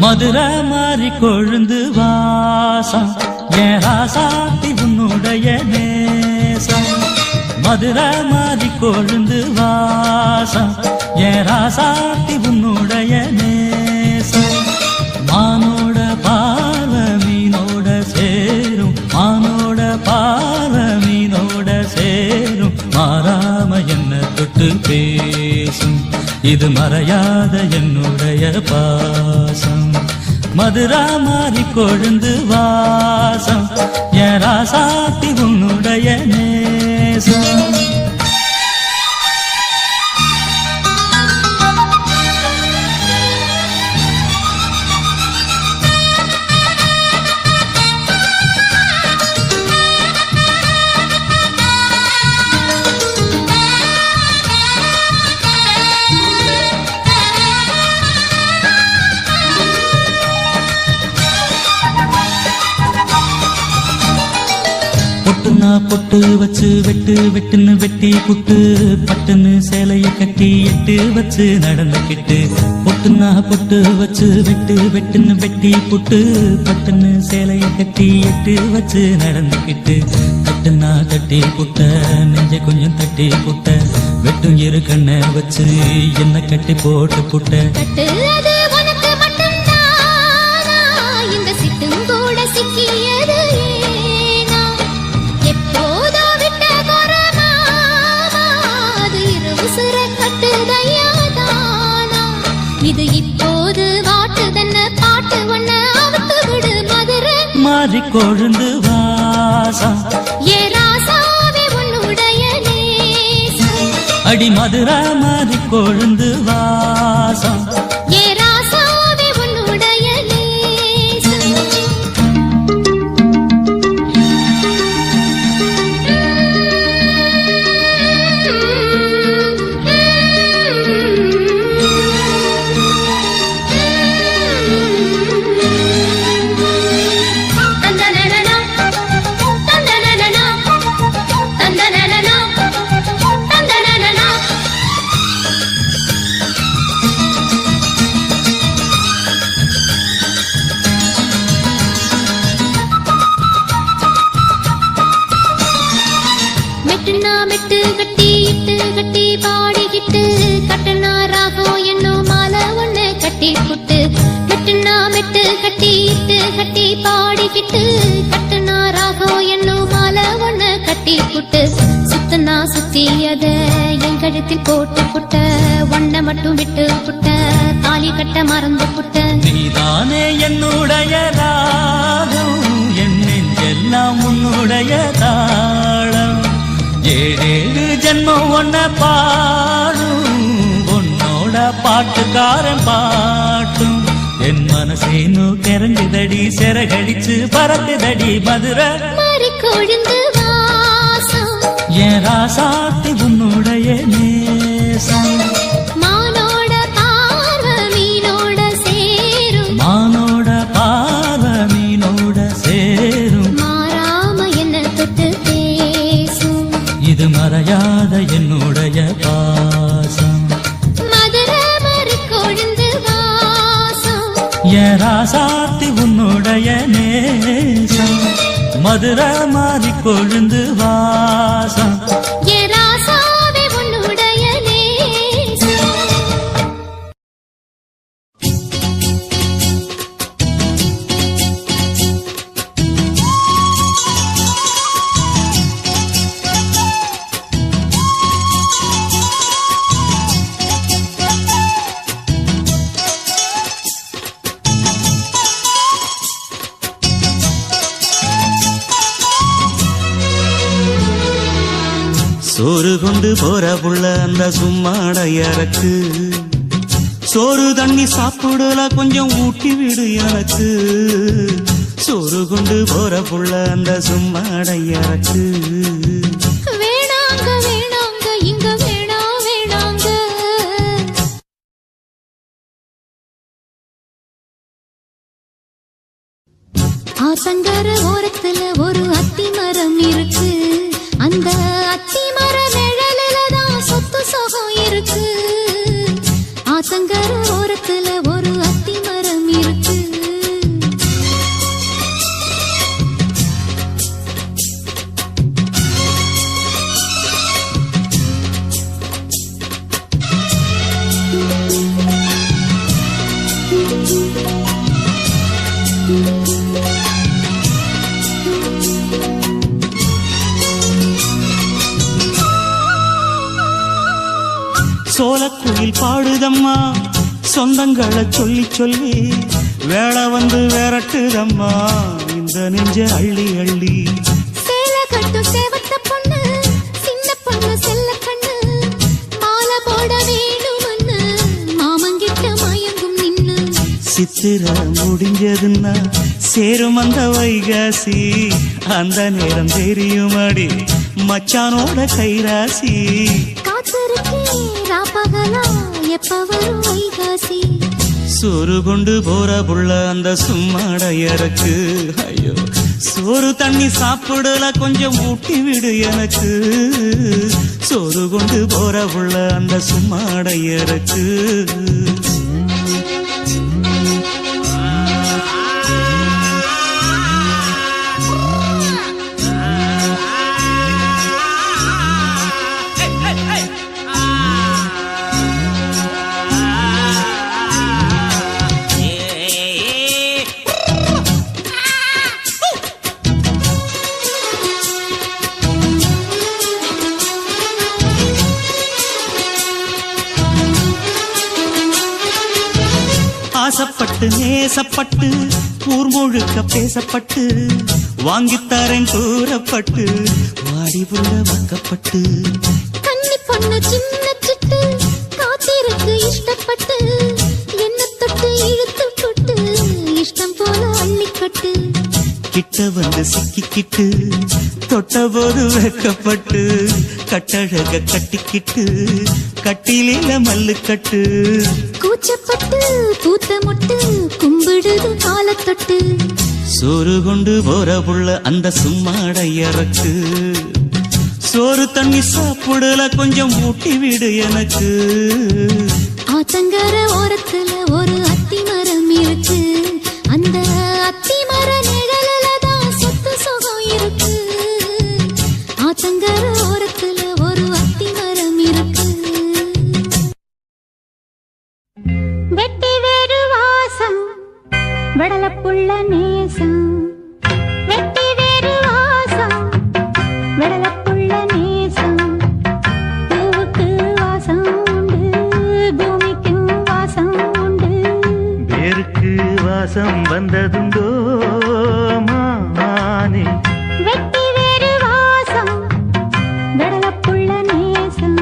மதுரை மாறி கொழுந்து வாசம் என் ராசாத்தி உன்னுடைய நேசம். மதுரை மாறி கொழுந்து வாசம் என் ராசாத்தி உன்னுடைய நேசம். மானோட பார்வ மீனோட சேரும், மானோட பார்வ மீனோட சேரும். மாறாம என்ன தொட்டு பேசும், இது மறையாத என்னுடைய பாசம். மதுரா மாறி கொழுந்து வாசம் என் ராசாத்தி உன்னுடைய நேசம். பொட்டு வச்சு வெட்டு வெட்டுன்னு வெட்டி புட்டு, பட்டுன்னு சேலைய கட்டி எட்டு வச்சு நடந்துக்கிட்டு. பொட்டுனா பொட்டு வச்சு வெட்டு வெட்டுன்னு வெட்டி புட்டு, பட்டுன்னு சேலைய கட்டி எட்டு வச்சு நடந்துக்கிட்டு. தட்டுனா தட்டி புட்ட, நெஞ்ச கொஞ்சம் தட்டி புட்ட, வெட்டும் இரு கண்ண வச்சு என்ன கட்டி போட்டு புட்ட. இது இப்போது வாட்டுதன்ன பாட்டு ஒன்ன அவுத்து விடு மதுரை மாறி கொழுந்து வாசம் ஏ ராசாவே உன்னுடைய நேசம். அடி மதுரை மாறி கொழுந்து வாசம் ஏ ராசாவே உன்னுடைய நேசம். மெட்டு கட்டி இட்டு கட்டி பாடிக்கிட்டு, கட்டுனா ராகம் என்னும் மாலை ஒண்ணு கட்டி புட்டு. மெட்டுனா மெட்டு கட்டி இட்டு கட்டி பாடிக்கிட்டு, கட்டுனா ராகம் என்னும் மாலை ஒண்ணு கட்டி புட்டு. சுத்தனா சுத்தி அத என் கழுத்தில் போட்டு புட்ட, ஒன்ன மட்டும் விட்டு புட்ட, தாலி கட்ட மறந்து புட்ட. நீதானே என்னுடைய ராகம், என் நெஞ்செல்லாம் உன்னுடைய தாளம். ஏழேழு ஜென்மம் ஒன்ன பாடும், உன்னோட பாட்டுக்காரன் பாட்டும். என் மனசேனு கிறங்குதடி, சிறகடிச்சு பறக்குதடி மதுரை மாறி கொழுந்து வாசம் என் ராசாத்தி உன்னுடைய நேசம். மானோட பார்வ மீனோட சேரும், மானோட பார்வ மீனோட சேரும். மாறாம என்ன தொட்டு பேசும், இது மறையாத என்னுடைய பாசம். மதுரை மாறி கொழுந்து வாசம் என் ராசாத்தி உன்னுடைய நேசம். மதுரை மாறி கொழுந்து வாசம் ஏ ராசாவே உன்னுடைய நேசம். சோறு கொண்டு போற புள்ள அந்த சும்மாடையறக்கு, சோறு தண்ணி சாப்பிடல கொஞ்சம் ஊட்டி விடு எனக்கு. சோறு கொண்டு போற புள்ள அந்த சும்மாடையறக்கு. வேணாங்க வேணாங்க இங்க வேணா வேணாங்க. ஆத்தங்கர ஓரத்துல ஒரு அத்தி மரம் இருக்கு, அந்த அத்தி மர நிழலில தான் சொத்து சுகம் இருக்கு. ஆத்தங்கர ஓரத்துல ஒரு அத்தி மரம் இருக்கு, சோலக்குயில் பாடுதம்மா சொந்தங்களை சொல்லி சொல்லி வேளை வந்து விரட்டுதம்மா இந்த நெஞ்ச அள்ளி அள்ளி. சேலை கட்டும் சேவத்த பொண்ணு சின்ன பொண்ணு செல்ல கண்ணு மாலை போட வேணும்னு மாமங்கிட்ட மயங்கும் நின்னு. சித்திர முடிஞ்சதுன்னா சேரும் அந்த வைகாசி அந்த நேரம் தெரியுமாடி மச்சானோட கைராசி. ராப்பகலா எப்ப வரும் வைகாசி. சோறு கொண்டு போற புள்ள அந்த சும்மாடையறக்கு ஐயோ சோறு தண்ணி சாப்பிடல கொஞ்சம் ஊட்டி விடு எனக்கு. சோறு கொண்டு போற புள்ள அந்த சும்மாடையறக்கு. ஆசப்பட்டு நேசப்பட்டு ஊர் முழுக்க பேசப்பட்டு வாங்கித்தாரன் கூறப்பட்டு வாடி புள்ள வாக்கப்பட்டு. கன்னி பொண்ணு சின்ன சிட்டு காத்திருக்கு இஷ்டப்பட்டு என்ன தொட்டு இழுத்து போட்டு இஷ்டம் போல அள்ளிக்கட்டு. கிட்ட வந்து சிக்கிக்கிட்டு தொட்ட போது வைக்கப்பட்டு கட்டழக கட்டிக்கிட்டு கட்டிலில மல்லுக்கட்டு. கூச்சப்பட்டு பூத்த முட்டு கும்பிடுது காலத்தொட்டு. சோறு கொண்டு போற புள்ள அந்த சும்மாடையறக்கு. சோறு தண்ணி சாப்பிடல கொஞ்சம் ஊட்டி விடு எனக்கு. ஆத்தங்கர ஓரத்துல ஒரு அத்தி மரம் இருக்கு அந்த அத்தி மர நிழலில தான் சொத்து சுகம் இருக்கு. ஆத்தங்கர ஓரத்துல ஒரு அத்தி மரம் இருக்கு. வெட்டி வேறு வாசம் வெடலப்புள்ள நேசம். வெட்டி வேறு வாசம் வெடலப்புள்ள நேசம். பூவுக்கு வாசம் உண்டு பூமிக்கு வாசம் உண்டு. வேருக்கு வாசம் வந்ததுண்டோ மானே. வெட்டி வேறு வாசம் வெடலப்புள்ள நேசம்.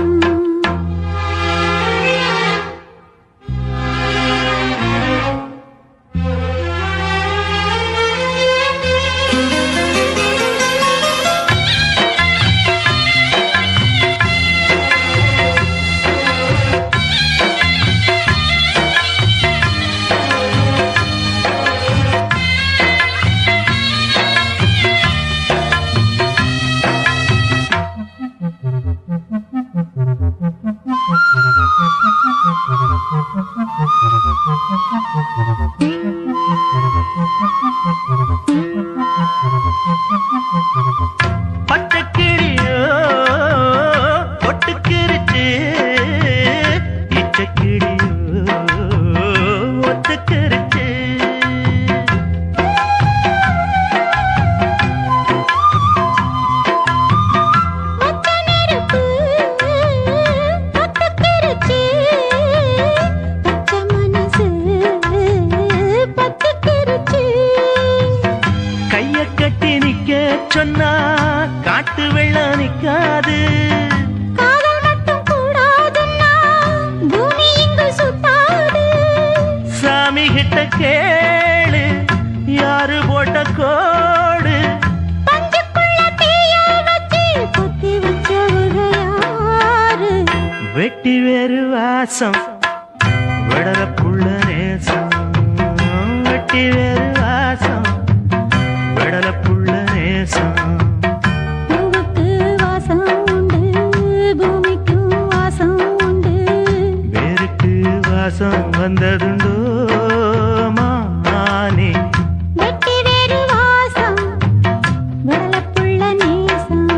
பட்டக்கிளியோ ஒட்டுக்கிருச்சு இச்சக்கிளியோ ஒத்துக்கிருச்சு. மொத்த நெருப்பு பத்துக்கிருச்சு பச்சை மனசு பத்துக்கிருச்சு. கைய கட்டி நிக்க சொன்னா காட்டு வெள்ளம் நிக்காது. காதல் மட்டும் கூடாதுன்னா பூமி இங்கு சுத்தாது. சாமி கிட்ட கேளு யாரு போட்ட கோடு. பஞ்சுக்குள்ள தீய வச்சு பொத்தி வச்சவங்க யாரு. வெட்டி வேறு வாசம் விடல புள்ள நேசம். வெட்டி வேறு வாசம் விடல புள்ள நேசம். பூவுக்கு வாசம் உண்டு பூமிக்கு வாசம் உண்டு. வேருக்கு வாசம் வந்ததுண்டோ மானே. வெட்டி வேறு வாசம் வெடலப்புள்ள நேசம்.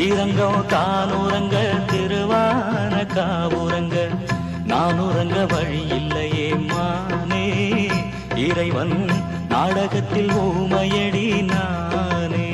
ஸ்ரீரங்கம் தானுரங்க திருவான காவுரங்க நானுரங்க வழி இல்லையே மானே இறைவன் நாடகத்தில் ஊமையடி நானே.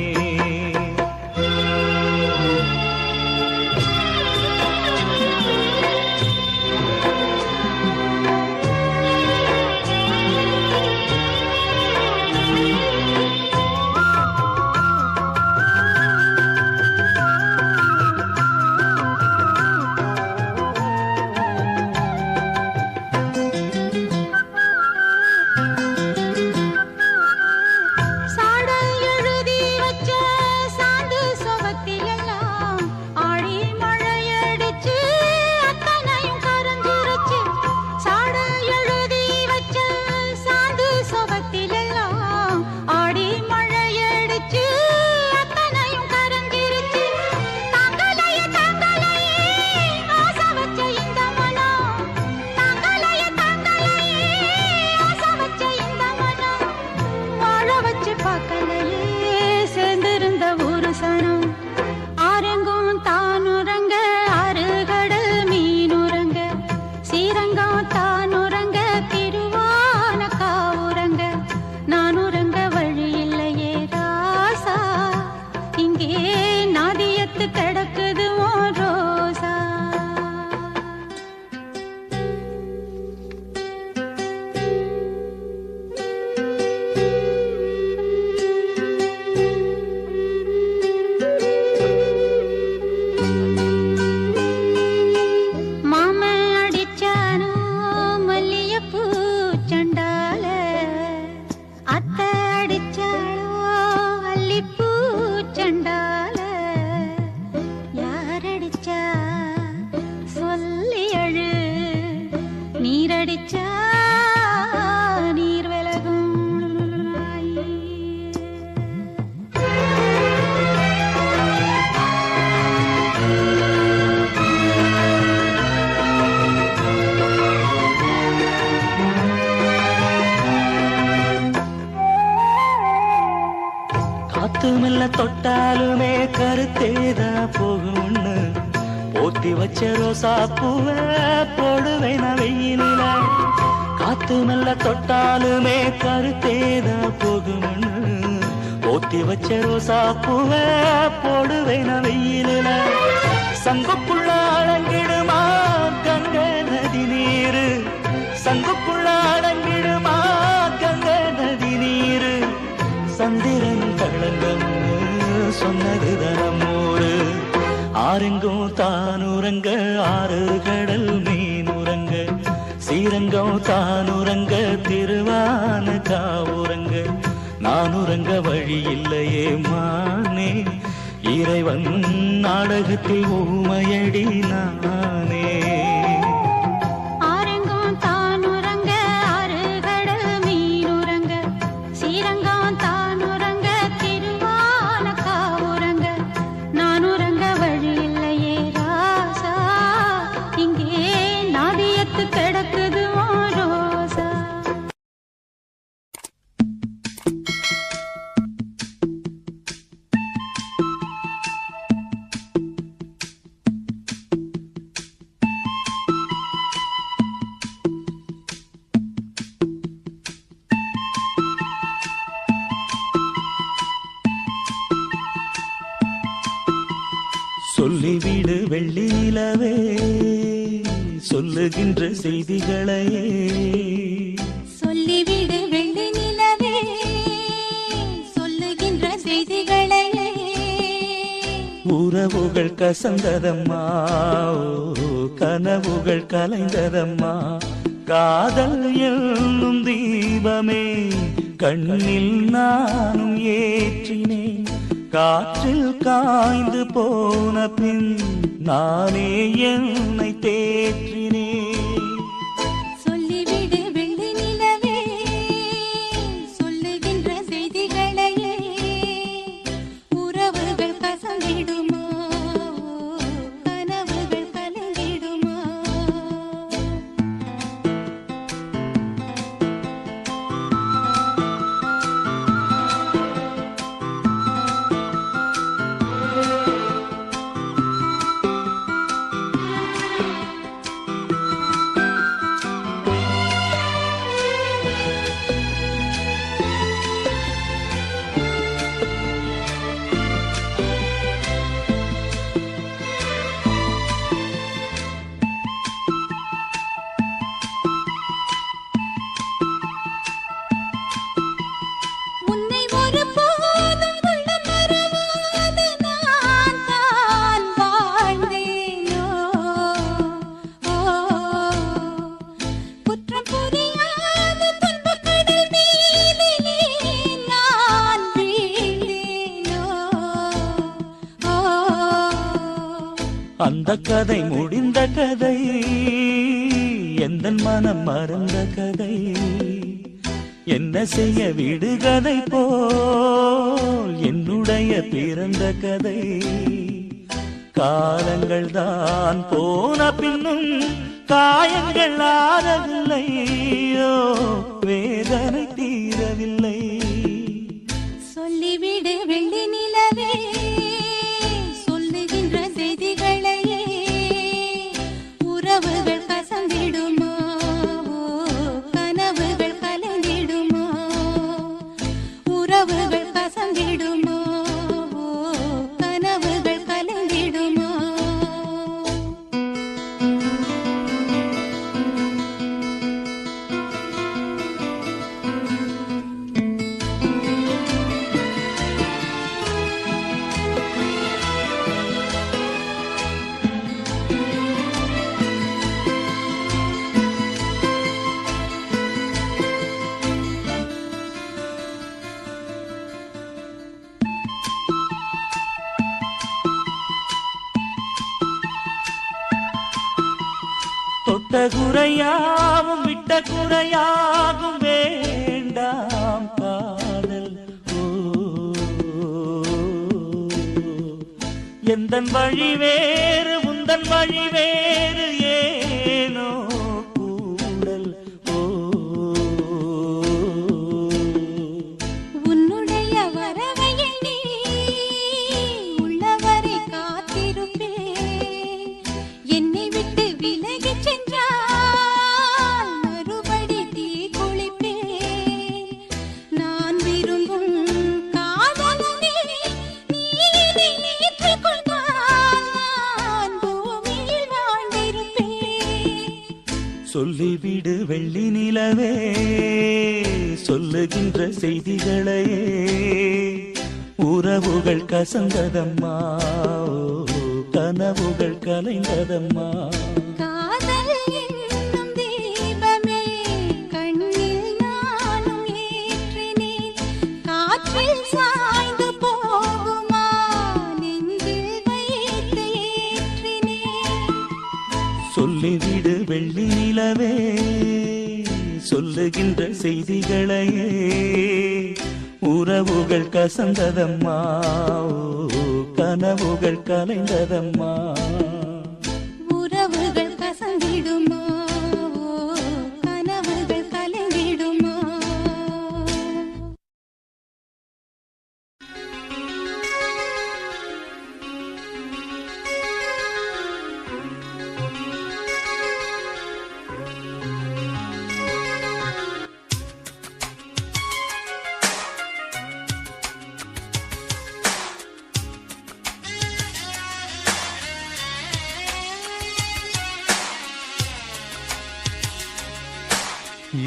காத்துமெல்ல தொட்டாலுமே கருத்தேதா போகும்னு போத்தி வச்ச ரோசா பூவ போடுவேன் வெயிலில. காத்துமெல்ல தொட்டாலுமே கருத்தேதா போகும்னு போத்தி வச்ச ரோசா பூவ போடுவேன் வெயிலில. சங்குக்குள்ள அடங்கிடுமா கங்க நதி நீரு, சங்குக்குள்ள அடங்கிடுமா கங்க நதி நீரு. சந்திரன் களங்கம் சொன்னது தனமூரு. ஆரெங்கும் தானுரங்க ஆறு கடல் மீனுரங்க ஸ்ரீரங்கம் தானுரங்க திருவான காவுரங்க நானுரங்க வழி இல்லையே மானே இறைவன் நாடகத்தில் ஊமையடி நானே. சொல்லிவிடு வெள்ளி நிலவே சொல்லுகின்ற செய்திகளையே, சொல்லிவிடு வெள்ளி நிலவே சொல்லுகின்ற செய்திகளையே. உறவுகள் கசந்ததம்மா கனவுகள் கலைந்ததம்மா. காதல் என்னும் தீபமே கண்ணில் நானும் ஏற்றினேன். காற்றில் காய்ந்து போன பின் நானே என்னை தேற்றினேன். சொல்லிவிடு வெள்ளி நிலவே சொல்லுகின்ற செய்திகளையே. உறவுகள் கசந்திடுமா கனவுகள் கலந்திடுமா. அந்த கதை முடிந்த கதை, எந்தன் மனம் மறந்த கதை. என்ன செய்ய விடுகதை போல் என்னுடைய பிறந்த கதை. காலங்கள் தான் போன பின்னும் காயங்கள் ஆறவில்லையோ, வேதனை தீரவில்லை. சொல்லிவிடு வெள்ளி நிலவே, சொல்லுகின்ற செய்திகளையே. உறவுகள் கசந்திடுமா, கனவுகள் கலைந்திடுமா. உறவுகள் கசந்திடுமா, கனவுகள் கலைந்திடுமா. தொட்ட குறையாவும் விட்ட குறையாகும் வேண்டாம் காதல். எந்தன் வழி வேறு உந்தன் வழி வேறு, ஏனோ கூடல். உன்னுடைய வரவை எண்ணி உள்ளவரை காத்திருப்பேன். என்னை விட்டு விலகிச் சென்றால் மறுபடி தீ குளிப்பேன். நான் விரும்பும் காதலனே, நீ இதை ஏற்றுக்கொண்டால் நான் பூமியில் வாழ்ந்திருப்பேன். சொல்லிவிடு வெள்ளி நிலவே, சொல்லுகின்ற செய்திகளையே. உறவுகள் கசந்ததம்மா, கனவுகள் கலைந்ததம்மா. காதல் என்னும் தீபமே கண்ணில் நானும் ஏற்றினேன். காற்றில் சாய்ந்து போகுமா, நெஞ்சில் வைத்து ஏற்றினேன். சொல்லிவிடு வெள்ளி நிலவே, சொல்லுகின்ற செய்திகளையே. உறவுகள் கசந்ததம்மா, கனவுகள் கலைந்ததம்மா. உறவுகள் கசந்திடுமா, கனவுகள் கலைந்திடுமா.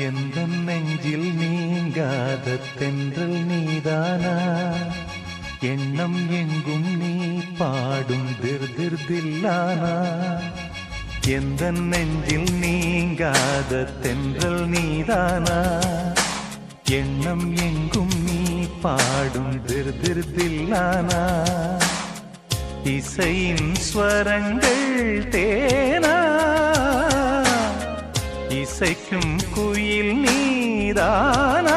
எந்தன் நெஞ்சில் நீங்காத தென்றல் நீதானா, எண்ணம் எங்கும் நீ பாடும் திர்திர்தில்லானா. எந்தன் நெஞ்சில் நீங்காத தென்றல் நீதானா, எண்ணம் எங்கும் நீ பாடும் திர்திர்தில்லானா. இசையின் ஸ்வரங்கள் தேனா, இசைக்கும் குயில் நீதானாவா.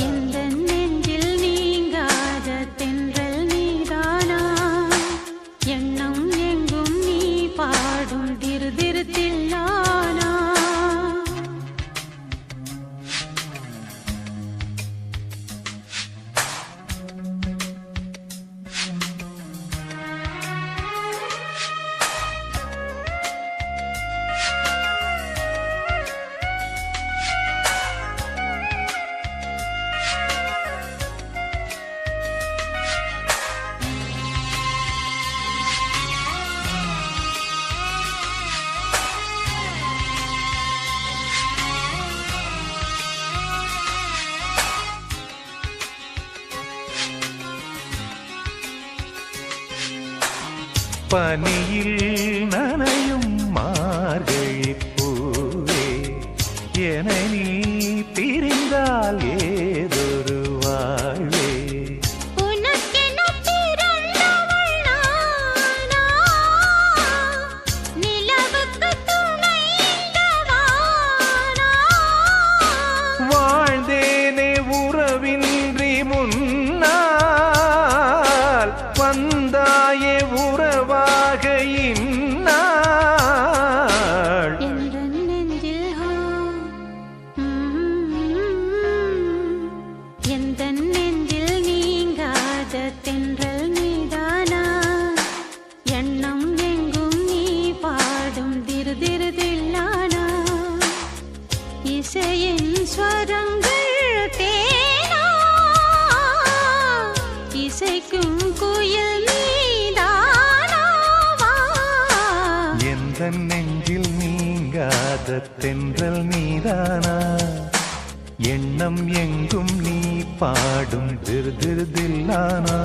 எந்தன் நெஞ்சில் நீங்காத தென்றல் நீதானா, எண்ணம் எங்கும் நீ பாடும் திருதிருத்தில்லானா. பனியில் நனையும் மார்கழி பூவே, என நீ பிரிந்தால் ஏதொரு வாழ்வே. உனக்கென பிறந்தவள் நான், வந்தாயே உறவாக இந்நாள் எந்தன் நெஞ்சில் எந்தன் நெஞ்சில் நீங்காத தென்றல் நீதானா எண்ணம் எங்கும் நீ பாடும் திரு திரு தில்லானா இசையின் ஸ்வரங்கள் தேனா இசைக்கும் குயில் நீதானாவா எந்தன் நெஞ்சில் நீங்காத தென்றல் நீதானா எண்ணம் எங்கும் நீ பாடும் திரு திரு தில்லானா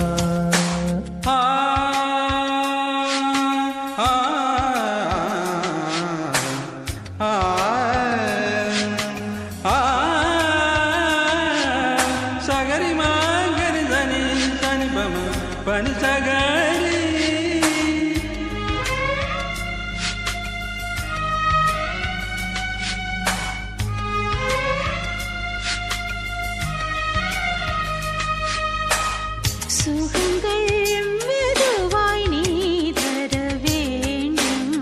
சகரி மாங்கரி தனி தனி பம பனி சகரி சுகங்கள் மெதுவாய் நீ தர வேண்டும்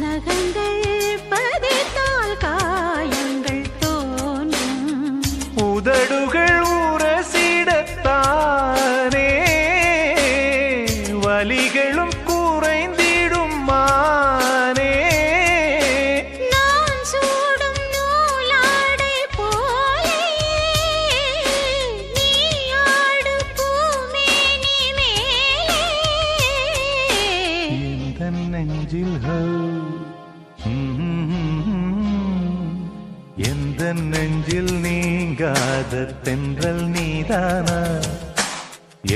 நகங்கள் பதித்தால் காயங்கள் தோன்றும் உதடுகள் உரசிடத்தானே வலிகளும் குறைந்திடும் மானே நான் சூடும் நூலாடை போலே நீ ஆடு பூமேனி மேலே எந்தன் நெஞ்சில் எந்தன் நெஞ்சில் நீங்காத தென்றல் நீதானா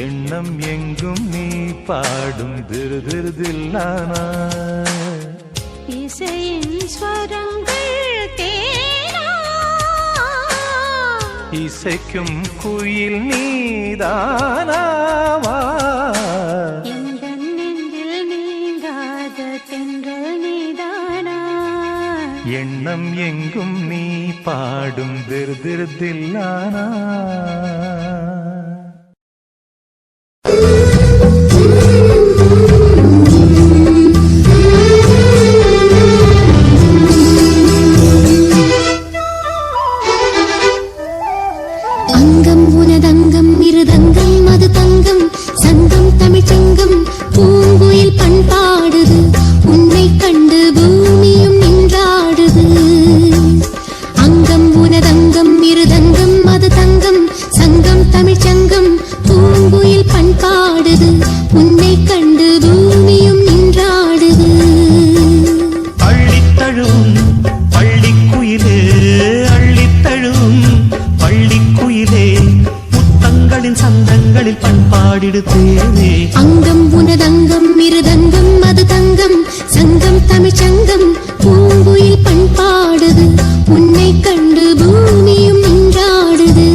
எண்ணம் எங்கும் நீ பாடும் திரு திரு தில்லானா இசையின் ஸ்வரங்கள் தேனா இசைக்கும் குயில் நீதானாவா எந்தன் நெஞ்சில் நீங்காத தென்றல் நீதானா எண்ணம் எங்கும் நீ பாடும் திரு திரு தில்லானா அங்கம் உனதங்கம் இருதங்கம் மது தங்கம் சங்கம் தமிழ்ச்சங்கம் பூங்குயில் பண்பாடுது உன்னை கண்டு பூமியும் நின்றாடுது அங்கம் உனதங்கம் இருதங்கம் மது தங்கம் சங்கம் தமிழ்ச்சங்கம் பூங்குயில் பண்பாடுது உன்னை கண்டு பூமியும் நின்றாடுது அள்ளித்தழுவும் பள்ளிக்குயிலே அள்ளித்தழுவும் பள்ளிக்குயிலே முத்தங்களின் சந்தங்களில் பண்பாடிடு தேவே அங்கம் உனதங்கம் இருதங்கம் மது தங்கம் சங்கம் தமிழ்ச்சங்கம் பூங்குயில் பண்பாடுது உன்னை கண்டு பூமியும் நின்றாடுது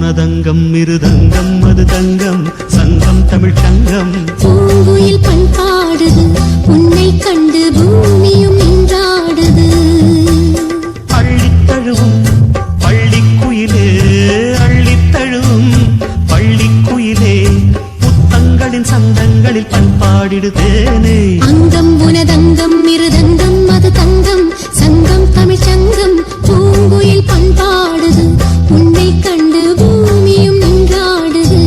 உனதங்கம் மிருதங்கம் அது தங்கம் சங்கம் தமிழ் சங்கம் பூங்குயில் பண்பாடுது உன்னை கண்டு பூமியும் நின்றாடுது அள்ளித்தழுவும் பள்ளிக்குயிலே அள்ளித்தழுவும் பள்ளிக்குயிலே புத்தங்களின் சந்தங்களில் பண்பாடிடுதேனே அங்கம் உனதங்கம் மிருதங்கம் அது தங்கம் சங்கம் தமிழ் சங்கம் பூங்குயில் பண்பாடுது உன்னை கண்டு பூமியும் நின்றாடுது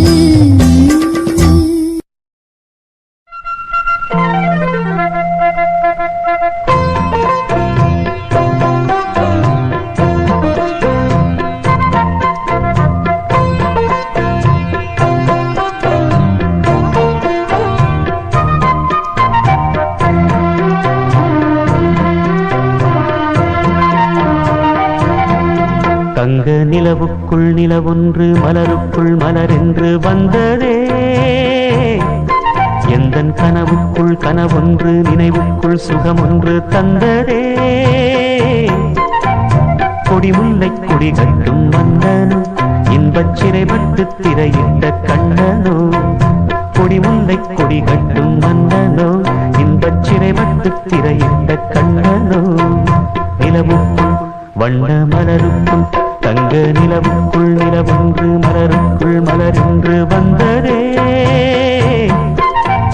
தங்க நிலவுக்குள் நிலவொன்று மலருக்குள் மலரென்று வந்ததே எந்தன் கனவுக்குள் கனவொன்று நினைவுக்குள் சுகமொன்று தந்ததே கொடிமுல்லை கொடி கட்டும் மன்னனோ இன்பச் சிறைப்பட்டு திரையிட்ட கண்ணனோ கொடிமுல்லை கொடி கட்டும் மன்னனோ இன்பச் சிறைப்பட்டு திரையிட்ட கண்ணனோ நிலவுக்குள் வண்ண மலருக்குள் தங்க நிலவுக்குள் நிலவொன்று மலருக்குள் மலரென்று வந்ததே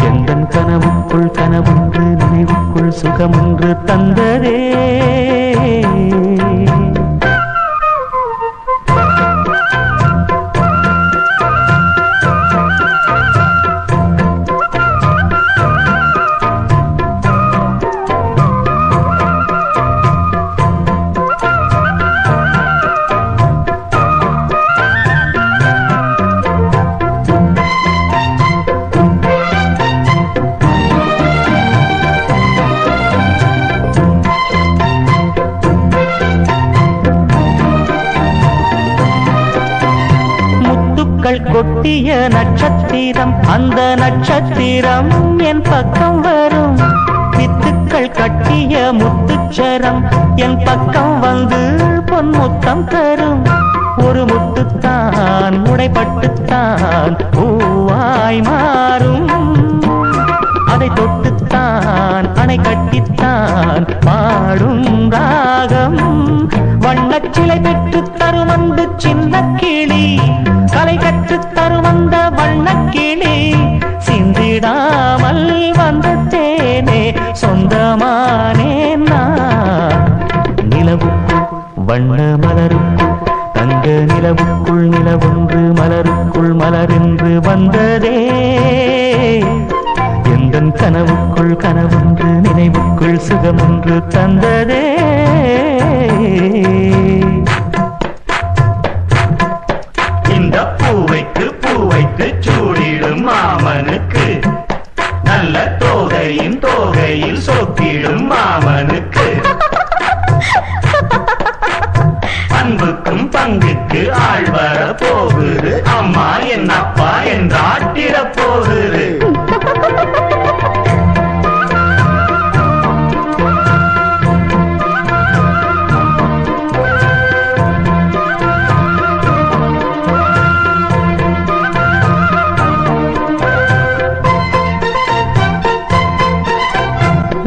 எந்தன் கனவுக்குள் கனவொன்று நினைவுக்குள் சுகமொன்று தந்ததே கொட்டிய நட்சத்திரம் அந்த நட்சத்திரம் என் பக்கம் வரும் வித்துக்கள் கட்டிய முத்துச்சரம் என் பக்கம் வந்து பொன்முத்தம் தரும் ஒரு முத்துத்தான் உடைப்பட்டுத்தான் பூவாய் மாறும் அதை தொட்டுத்தான் அணை கட்டித்தான் பாடும் ராகம் வண்ணச்சிலை பெற்று தரும் அன்பு சின்ன கிளி கலை கற்று தரும் அந்த வண்ணக்கிளி சிந்திடாமல் வந்த தேனே சொந்தமானே நான் நிலவுக்குள் வண்ண மலருக்குள் தங்க நிலவுக்குள் நிலவொன்று மலருக்குள் மலரென்று வந்ததே எந்தன் கனவுக்குள் கனவொன்று நினைவுக்குள் சுகமொன்று தந்ததே இந்த பூவைக்கு பூவைக்கு சூடிடும் மாமனுக்கு நல்ல தோகையின் தோகையில் சொக்கிடும் மாமனுக்கு அன்புக்கும் பங்குக்கு ஆள் வர போகுது அம்மா என் அப்பா என்றாட்டிட போகுது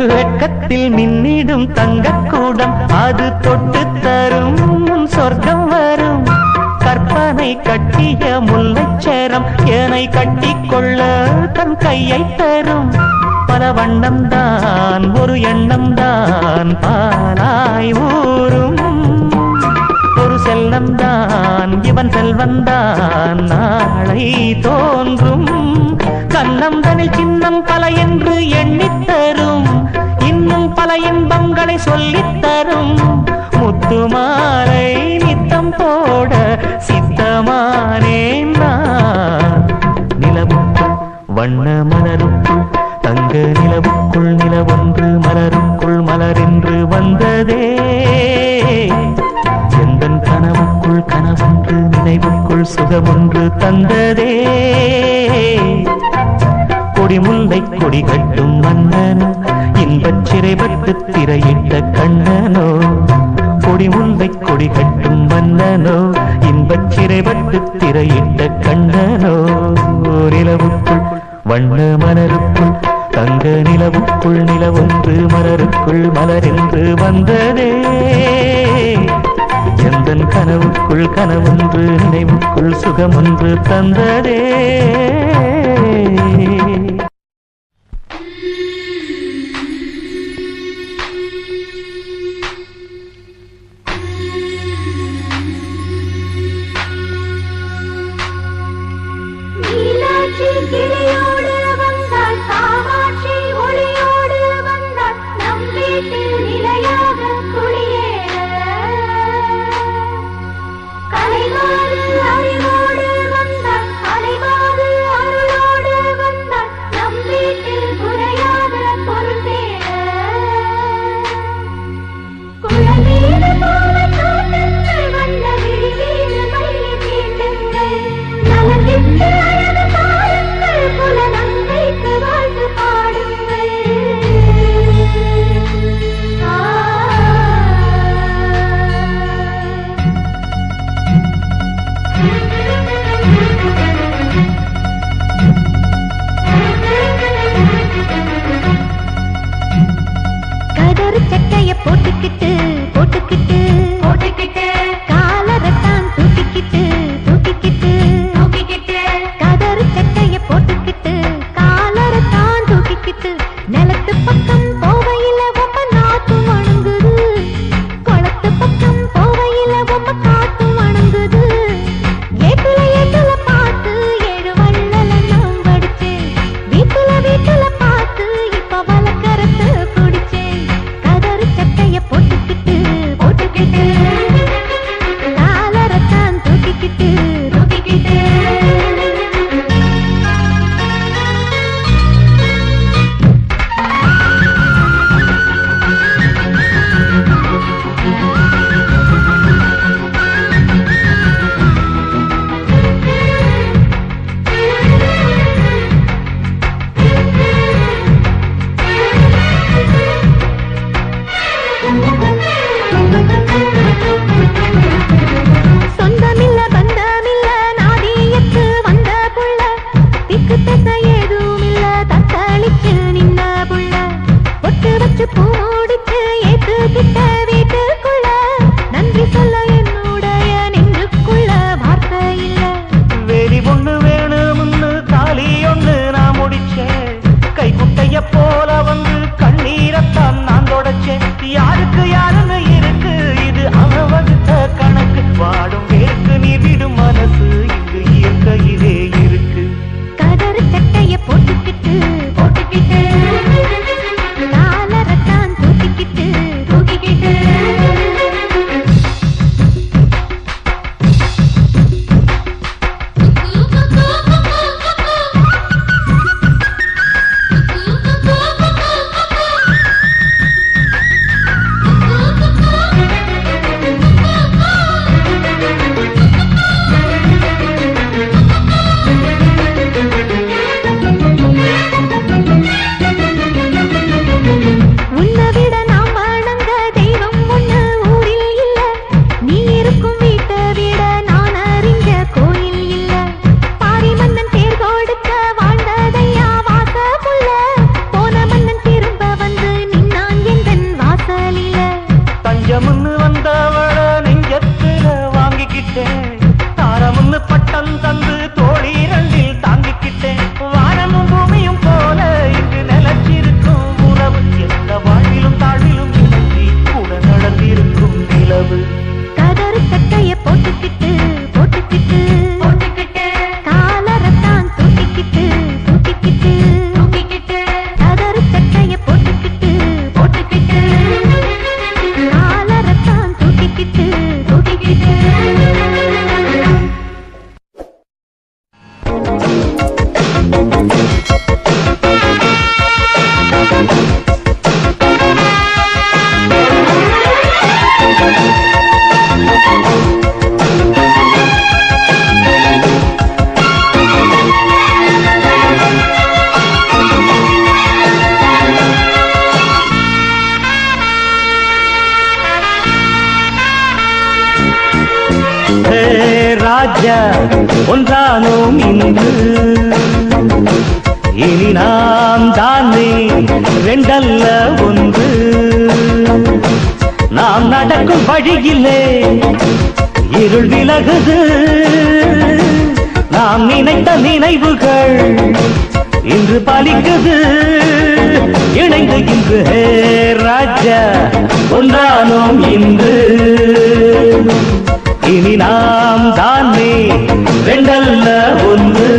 வெட்கத்தில் மின்னிடும் தங்கக்கூடம் அது தொட்டு தரும் சொர்க்கம் வரும் கற்பனை கட்டிய முல்லைச்சேரம் ஏனை கட்டிக்கொள்ள தன் கையை தரும் பல வண்ணம் தான் ஒரு எண்ணம் தான் பாலாய் ஊரும் ஒரு செல்லம் தான் இவன் செல்வந்தான் நாளை தோன்றும் கண்ணம் தனில் சின்னம் பல என்று எண்ணித்தரும் இன்னும் பல இன்பங்களை சொல்லித்தரும் முத்துமாலை நித்தம் போட சித்தமானேன் நான் நிலவுக்குள் வண்ண மலருக்குள் தங்க நிலவுக்குள் நிலவொன்று மலருக்குள் மலரென்று வந்ததே எந்தன் கனவுக்குள் கனவொன்று நினைவுக்குள் சுகமொன்று தந்ததே கொடிமுல்லை கொடி கட்டும் மன்னனோ இன்பச் சிறைப்பட்டு திரையிட்ட கண்ணனோ கொடி முல்லை கொடி கட்டும் மன்னனோ இன்பச் சிறைப்பட்டு திரையிட்ட கண்ணனோ நிலவுக்குள் வண்ண மலருக்குள் தங்க நிலவுக்குள் நிலவொன்று மலருக்குள் மலரென்று வந்ததே எந்தன் கனவுக்குள் கனவொன்று நினைவுக்குள் சுகமொன்று தந்ததே மீனாட்சி கிளியோடு வந்தாள் காமாட்சி ஒளியோடு வந்தாள் நம் வீட்டில் நிலையாக குடியேற கலைமாறு அறிவோடு வந்தாள் அலைமாறு அருளோடு வந்தாள் நம் வீட்டில் குறையாத பொருள் தேட குழலீடு போல தோட்டங்கள் வந்த விழிவீடு மல்லி தீண்டுங்கள் நலத்திற்கு அழகு பாருங்கள் புலனா ராஜா ஒன்றானோம் இன்று இனி நாம் தானே ரெண்டல்ல ஒன்று நாம் நடக்கும் வழியிலே இருள் விலகுது நாம் நினைத்த நினைவுகள் இன்று பலிக்குது இணைந்து இன்று ஹே ராஜா ஒன்றானோம் இன்று இனி நாம் தானே ரெண்டல்ல ஒன்று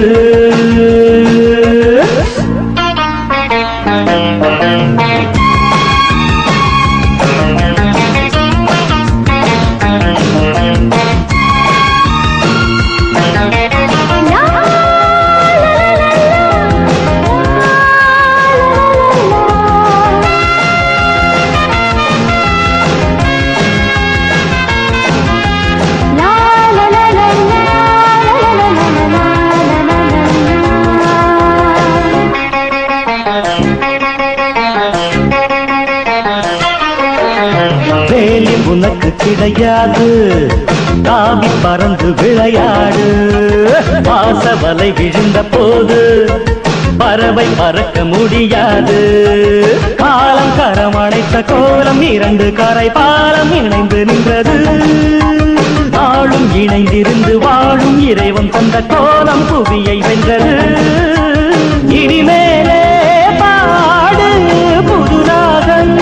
உனக்கு கிடையாது தாவி பறந்து விளையாடு வாசவலை விழுந்த போது பறவை பறக்க முடியாது காலம் கரம் அணைத்த கோலம் இரண்டு கரை பாலம் இணைந்து நின்றது நாளும் இணைந்திருந்து வாழும் இறைவன் தந்த கோலம் புவியை வென்றது இனிமேலே பாடு புதுராகம்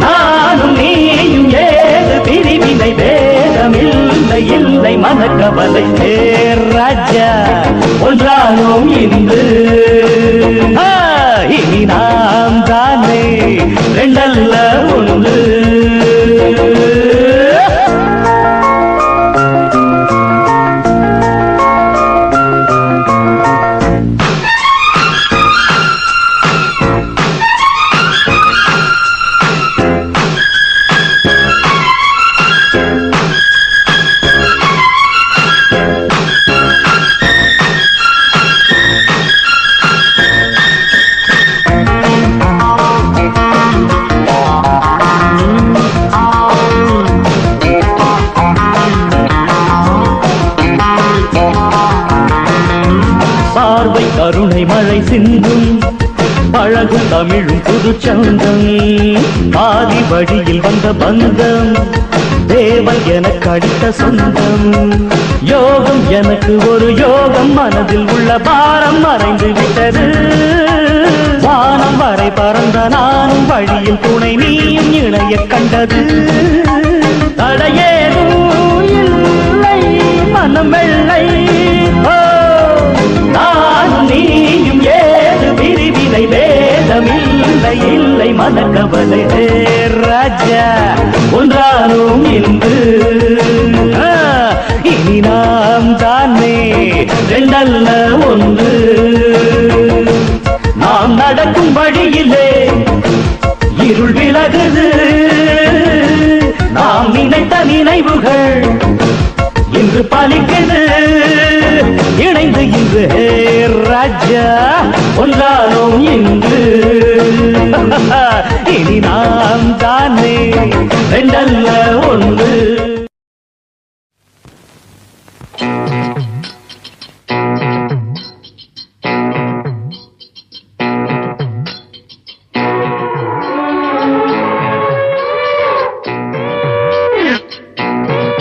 நானும் நீயும் ஏது பிரிவினை வேதமில்லை இல்லை மனக்கவலை சேர் ராஜா ஒன்றானோம் இன்று இனி நாம் தானே ரெண்டல்ல ஒன்று பார்வை கருணை மழை சிந்தும் பழகும் தமிழும் புது சந்தம் ஆதி வழியில் வந்த பந்தம் தேவன் எனக்கு அடித்த சொந்தம் யோகம் எனக்கு ஒரு யோகம் மனதில் உள்ள பாரம் மறைந்து விட்டது வானம் வரை பறந்த நானும் வழியில் துணை நீயும் இணைய கண்டது தடையேதும் இல்லை மனம் வெள்ளை நானும் நீயும் ஏது பிரிவினை வேதமில்லை இல்லை மனக்கவலை ராஜா ஒன்றானோம் இன்று இனி நாம் தானே ரெண்டல்ல ஒன்று நாம் நடக்கும் வழியிலே இருள் விலகுது நாம் நினைத்த நினைவுகள் இன்று பலிக்குது இணைந்து இன்று ஹே ராஜா ஒன்றானோம் இன்று இனி நாம் தானே ரெண்டல்ல ஒன்று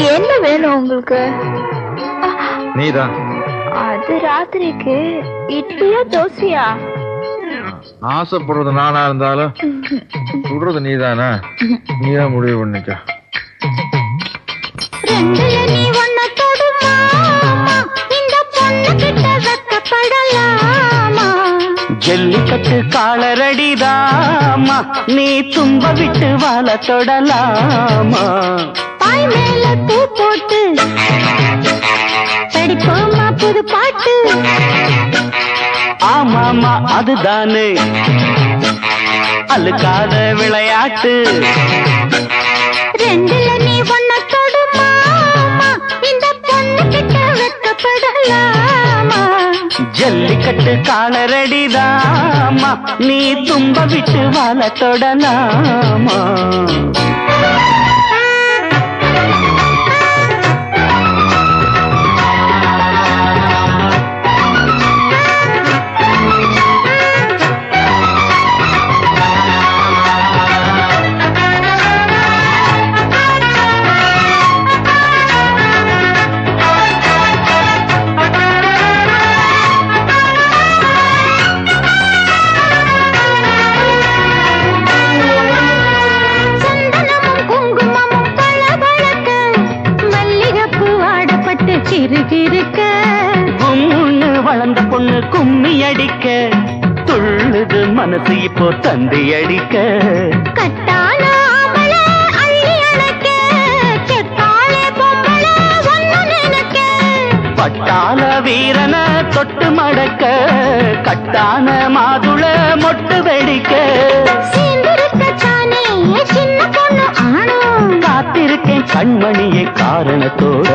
என்ன வேணும் உங்களுக்கு? நீதான். அது ராத்திரிக்கு இட்லியா தோசையா? ஆசைப்படுறது நானா இருந்தாலும் சுடுறது நீதானா? நீதான் முடிவு பண்ணிக்க. ரெண்டுல நீ ஒன்ன தொடுமா, இந்த பொண்ணு கிட்ட வெக்கப்படலாமா? ஜல்லிக்கட்டு காலரடிதாமா, நீ தும்ப விட்டு வாழ தொடலாமா? பாய் மேல பூ போட்டு படிப்போமா புது பாட்டு? ஆமாமா அதுதானே அழுக்காத விளையாட்டு. ரெண்டுல நீ ஒன்ன தொடுமா, இந்த பொண்ணு கிட்ட வெக்கப்படலாமா? ஜல்லிக்கட்டு காலரடிதாமா, நீ தும்ப விட்டு வாழ தொடலாமா? கிறுகிறுக்க கும்முன்னு வளர்ந்த பொண்ணு கும்மி அடிக்க துள்ளுது மனசு இப்போ தந்தி அடிக்க கட்டான ஆம்பளை அள்ளி அணைக்க கெட்டாலே பொம்பளை ஒன்னு நினைக்க பட்டாள வீரன தொட்டு மடக்க கட்டான மாதுள மொட்டு வெடிக்க சேர்ந்திருக்கத்தானே சின்ன பொண்ணு ஆணும் காத்திருக்கேன் கண்மணியை காரணத்தோட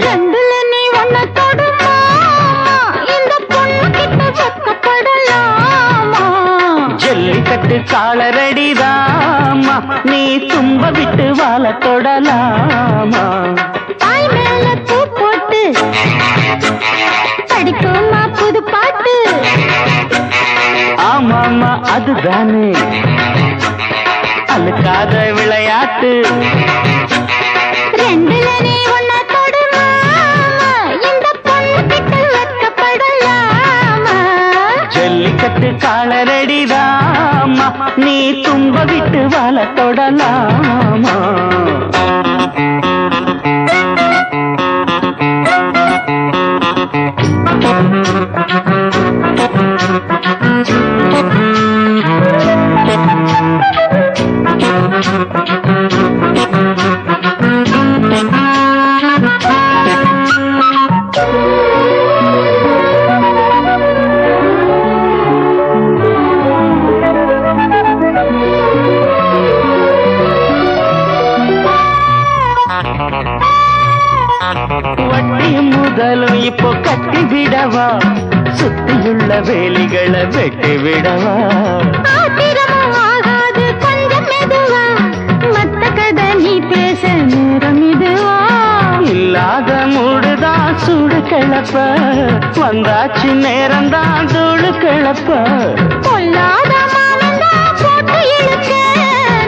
ரெண்டுல நீ ஒன்ன தொடுமா இந்த பொண்ணு கிட்ட வெக்கப்படலாமா ஜல்லிக்கட்டு காலரடிதாமா நீ தும்ப விட்டு வாழ தொடலாமா தாய் மேல பூ போட்டு படிப்போமா புது பாட்டு ஆமாமா அதுதானே அழுக்காத விளையாட்டு ரெண்டுல நீ ஒன்ன தொடுமா இந்த பொண்ணு கிட்ட வெக்கப்படலாமா ஜல்லிக்கட்டு காலரடிதாமா நீ தும்ப விட்டு வாழ தொடலாமா வட்டியும் முதலும் இப்போ கட்டி விடவா சுத்தியுள்ள வேலிகளை வெட்டி விடவா ஆத்திரமும் ஆகாது கொஞ்சம் மெதுவா மத்த கதை நீ பேச நேரம் இதுவா இல்லாத மூடுதான் சூடு கிளப்ப வந்தாச்சு நேரம்தான் தூளு கிளப்ப பொல்லாத மானந்தா போட்டு இழுக்க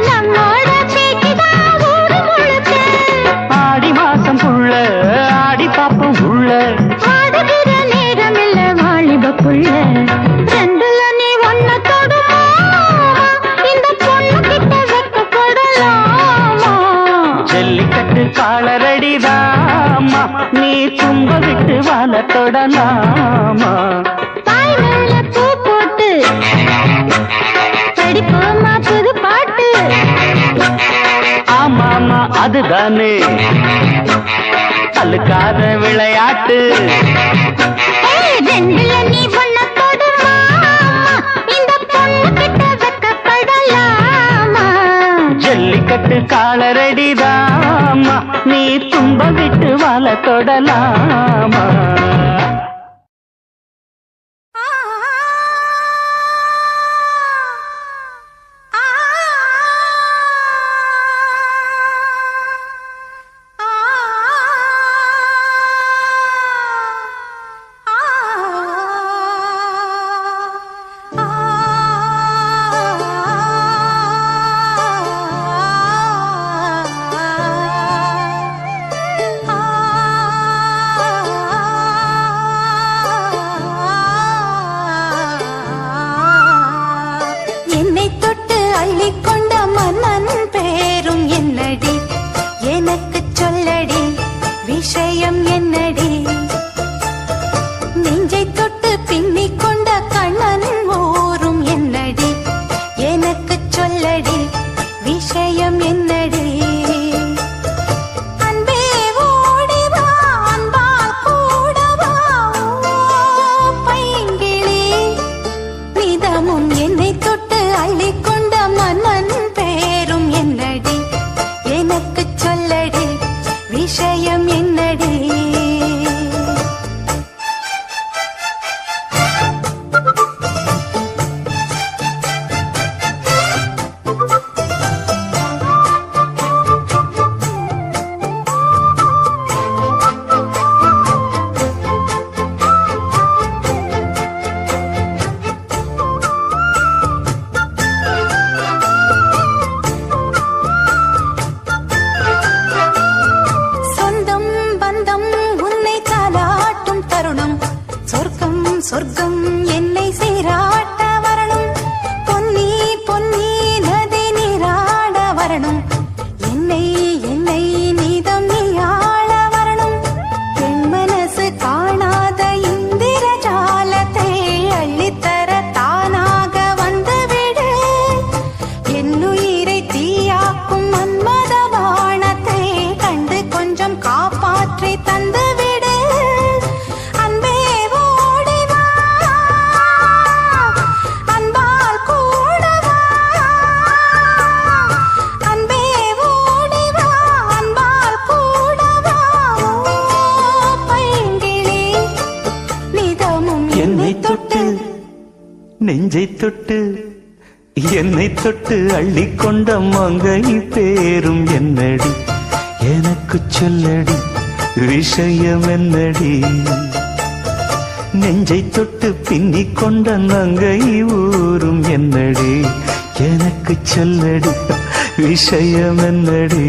நம்மோட பேச்சுதான் ஊரு முழுக்க ஆடி மாசம் புள்ள ஆடி பாப்பம் உள்ள ஆடுகிற நேரம் இல்ல வாலிப புள்ள ரெண்டுல நீ ஒன்ன தொடுமா இந்த பொண்ணு கிட்ட வெக்கப்படலாமா ஜல்லிக்கட்டு காலரடிதாமா நீ தும்ப விட்டு வாழ தொடலாமா தாய் மேல பூ போட்டு படிப்போமா புது பாட்டு ஆமாமா அதுதானே அழுக்காத விளையாட்டு ரெண்டுல நீ ஒன்ன தொடுமா இந்த பொண்ணு கிட்ட வெக்கப்படலாமா ஜல்லிக்கட்டு காலரடிதாமா நீ தும்ப விட்டு வாழ தொடலாமா என்னை தொட்டு அள்ளிக்கொண்ட மன்னன் பேரும் என்னடி எனக்கு சொல்லடி விஷயம் என்னடி நெஞ்சை தொட்டு பின்னிக் கொண்ட கண்ணன் ஊரும் என்னடி எனக்கு சொல்லடி விஷயம் என்னடி அன்பே ஓடி வா அன்பால் கூட வா பைங்கிளி நிதமும் என்னை தொட்டு அள்ளிக்கொண்ட மன்னன் பேரும் என்னடி எனக்கு சொல்லடி விஷயம் என்னடி சொர்க்கம் என்னை சீராட்ட வரணும் பொன்னி பொன்னி நதி நீராட வரணும் என்னை என்னை நீதம் நீ ஆள வரணும் பெண்மணி நெஞ்சை தொட்டு என்னை தொட்டு அள்ளிக்கொண்ட மங்கை பேரும் என்னடி எனக்கு சொல்லடி விஷயம் என்னடி நெஞ்சை தொட்டு பின்னிக் கொண்ட நங்கை ஊரும் என்னடி எனக்கு சொல்லடி விஷயம் என்னடி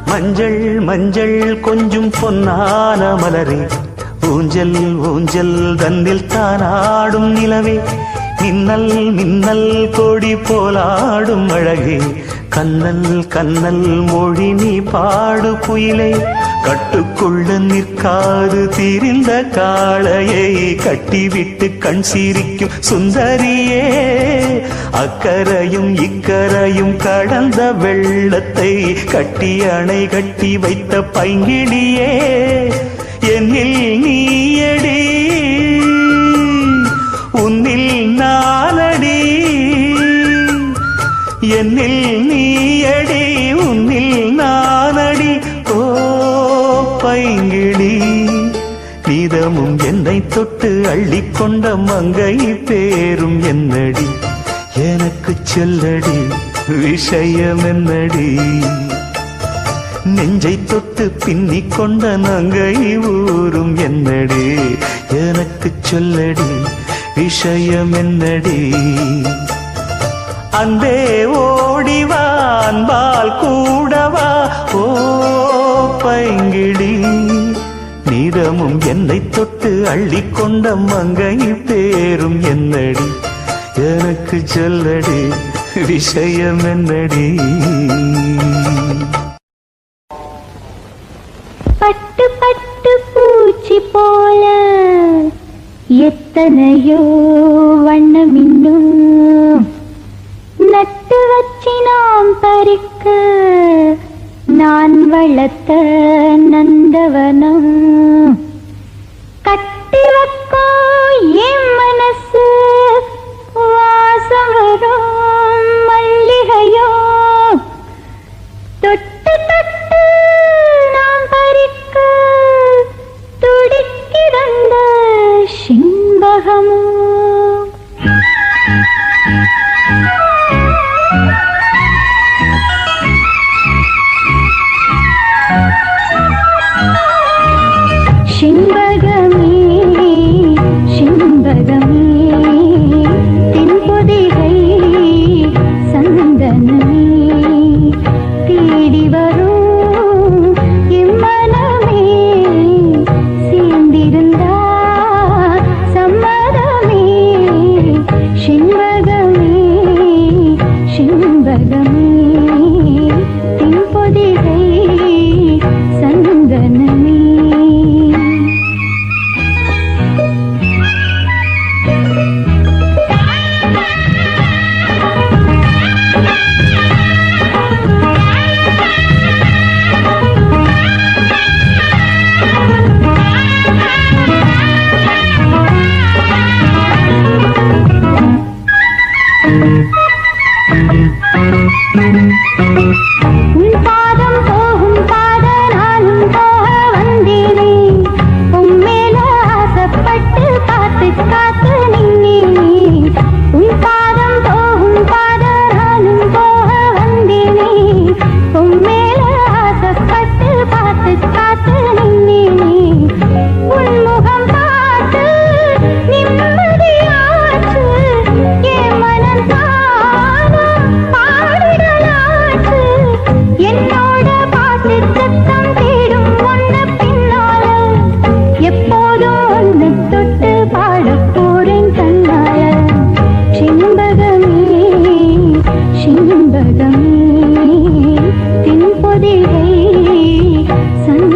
மஞ்சள் மஞ்சள் கொஞ்சம் பொன்னான மலரே ஊஞ்சல் ஊஞ்சல் தன்னில் தானாடும் நிலவே மின்னல் மின்னல் கொடி போலாடும் அழகே கண்ணல் கண்ணல் மொழி நீ பாடு குயிலே கட்டுக்குள்ள நிற்காது தீரிந்த காளையை கட்டிவிட்டு கண் சிரிக்கும் சுந்தரியே அக்கரையும் இக்கரையும் கடந்த வெள்ளத்தை கட்டி அணை கட்டி வைத்த பைங்கிளியே என்னில் நீயடி உன்னில் நானடி என்னில் நீயடி உன்னில் நானடி ஓ பைங்கிளி நீதமும் என்னை தொட்டு அள்ளிக்கொண்ட மங்கை பேரும் என்னடி எனக்கு சொல்லடி விஷயம் என்னடி நெஞ்சை தொட்டு பின்னிக் கொண்ட நங்கை ஊரும் என்னடி எனக்கு சொல்லடி விஷயம் என்னடி அந்தே ஓடிவா அன்பால் கூடவா ஓ பைங்கிளி நீதமும் என்னை தொட்டு அள்ளிக்கொண்ட மங்கை பேரும் என்னடி எனக்கு சொல்லடி விஷயம் என்னடி பட்டு பட்டு பூச்சி போல எத்தனையோ வண்ணம் இன்னும் நட்டு வச்சி நாம் பறிக்க நான் வளர்த்த நந்தவனம் கட்டி வைக்கோ என் மனசு வாசம் வரும் மல்லிகையோ தொட்டு தொட்டு நாம் பறிக்க துடிக்கிறந்த சிம்பகமோ சிம்பகமே சிம்பகமே தென்பொதிகை சந்தனமே தேடி வரும் இம்மனமே சேர்ந்திருந்தா சம்மதமே சிம்பகமே சிம்பகமே தென்பொதிகை சந்தனமே உன் பாதம் போகும் பாத நானும் போக வந்தேனே உன் மேல ஆசைப்பட்டு காத்து காத்து நின்னேனே உன் பாதம் போகும் பாத நானும் போக வந்தேனே உன் மேல ஆசைப்பட்டு காத்து காத்து நின்னேனே உன் முகம் பார்த்து நிம்மதியாச்சு என் மனம் தானும் பாடிடலாச்சு என்னோட பாட்டு சத்தம் தேடும் ஒன்ன பின்னால எப்போதும் ஒன்னு தொட்டு பாடப் போறேன் கண்ணால சிம்பகமே சிம்பகமே தென்பொதிகை சந்த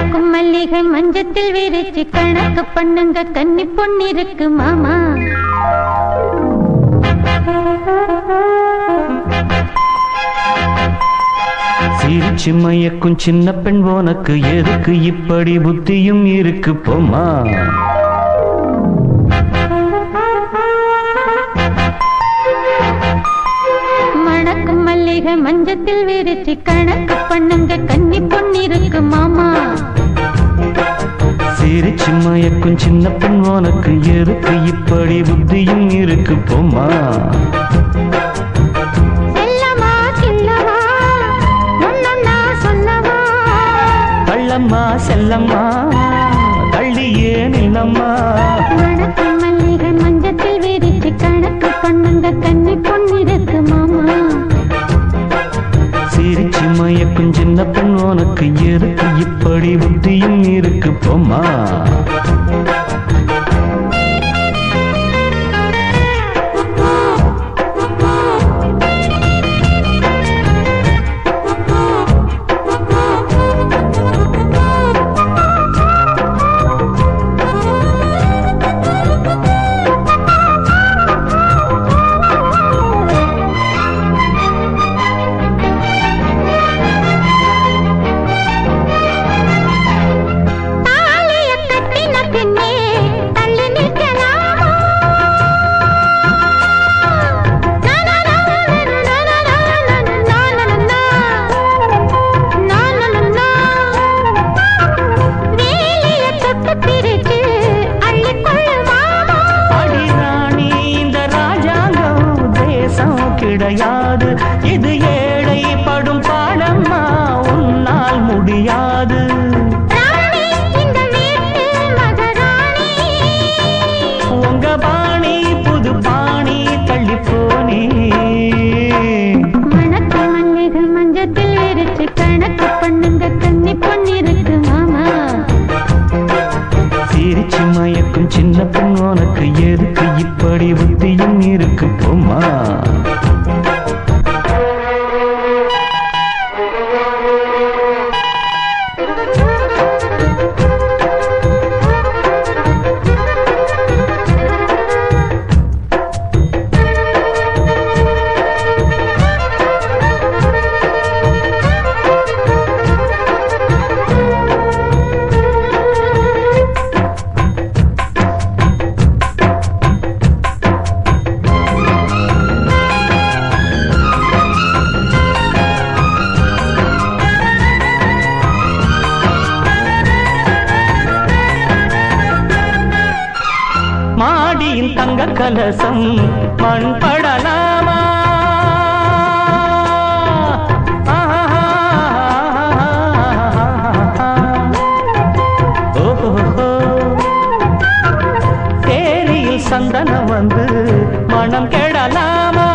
மணக்கும் மல்லிகை மஞ்சத்தில் விரிச்சு கணக்கு பண்ணுங்க கன்னி பொண்ணிருக்கு மாமா. சிரிச்சு மயக்கும் சின்ன பெண் உனக்கு எதுக்கு இப்படி புத்தியும் இருக்கு போமா. மணக்கும் மல்லிகை மஞ்சத்தில் விரிச்சு கணக்கு பண்ணுங்க கன்னி பொண்ணிருக்கு மாமா. சிரிச்சு மயக்கும் சின்ன பெண் உனக்கு எதுக்கு இப்படி புத்தியும் இருக்கு போமா. கள்ளம்மா செல்லம்மா கள்ளியே நில்லம்மா. மணக்கும் மல்லிகை மஞ்சத்தில் விரிச்சு கணக்கு பண்ணுங்க கன்னி பொண்ணிருக்கு மாமா. சிரிச்சு மயக்கும் சின்ன பெண் உனக்கு எதுக்கு இப்படி புத்தியும் இருக்கு போமா. கிடையாது இது ஏழை படும் பாடம்மா உன்னால் முடியாது. உங்க பாணி புது பாணி தள்ளிப்போனே. மணக்கு மல்லிகை மஞ்சத்தில் விரிச்சு கணக்கு பண்ணுங்க கன்னி பொண்ணிருக்கு மாமா. சிரிச்சு மயக்கும் சின்ன பெண் உனக்கு எதுக்கு இப்படி புத்தியும் இருக்கு போமா. மாடியின் தங்க கலசம் மண் படலாமா. தேரியில் சந்தனம் வந்து மனம் கெடலாமா.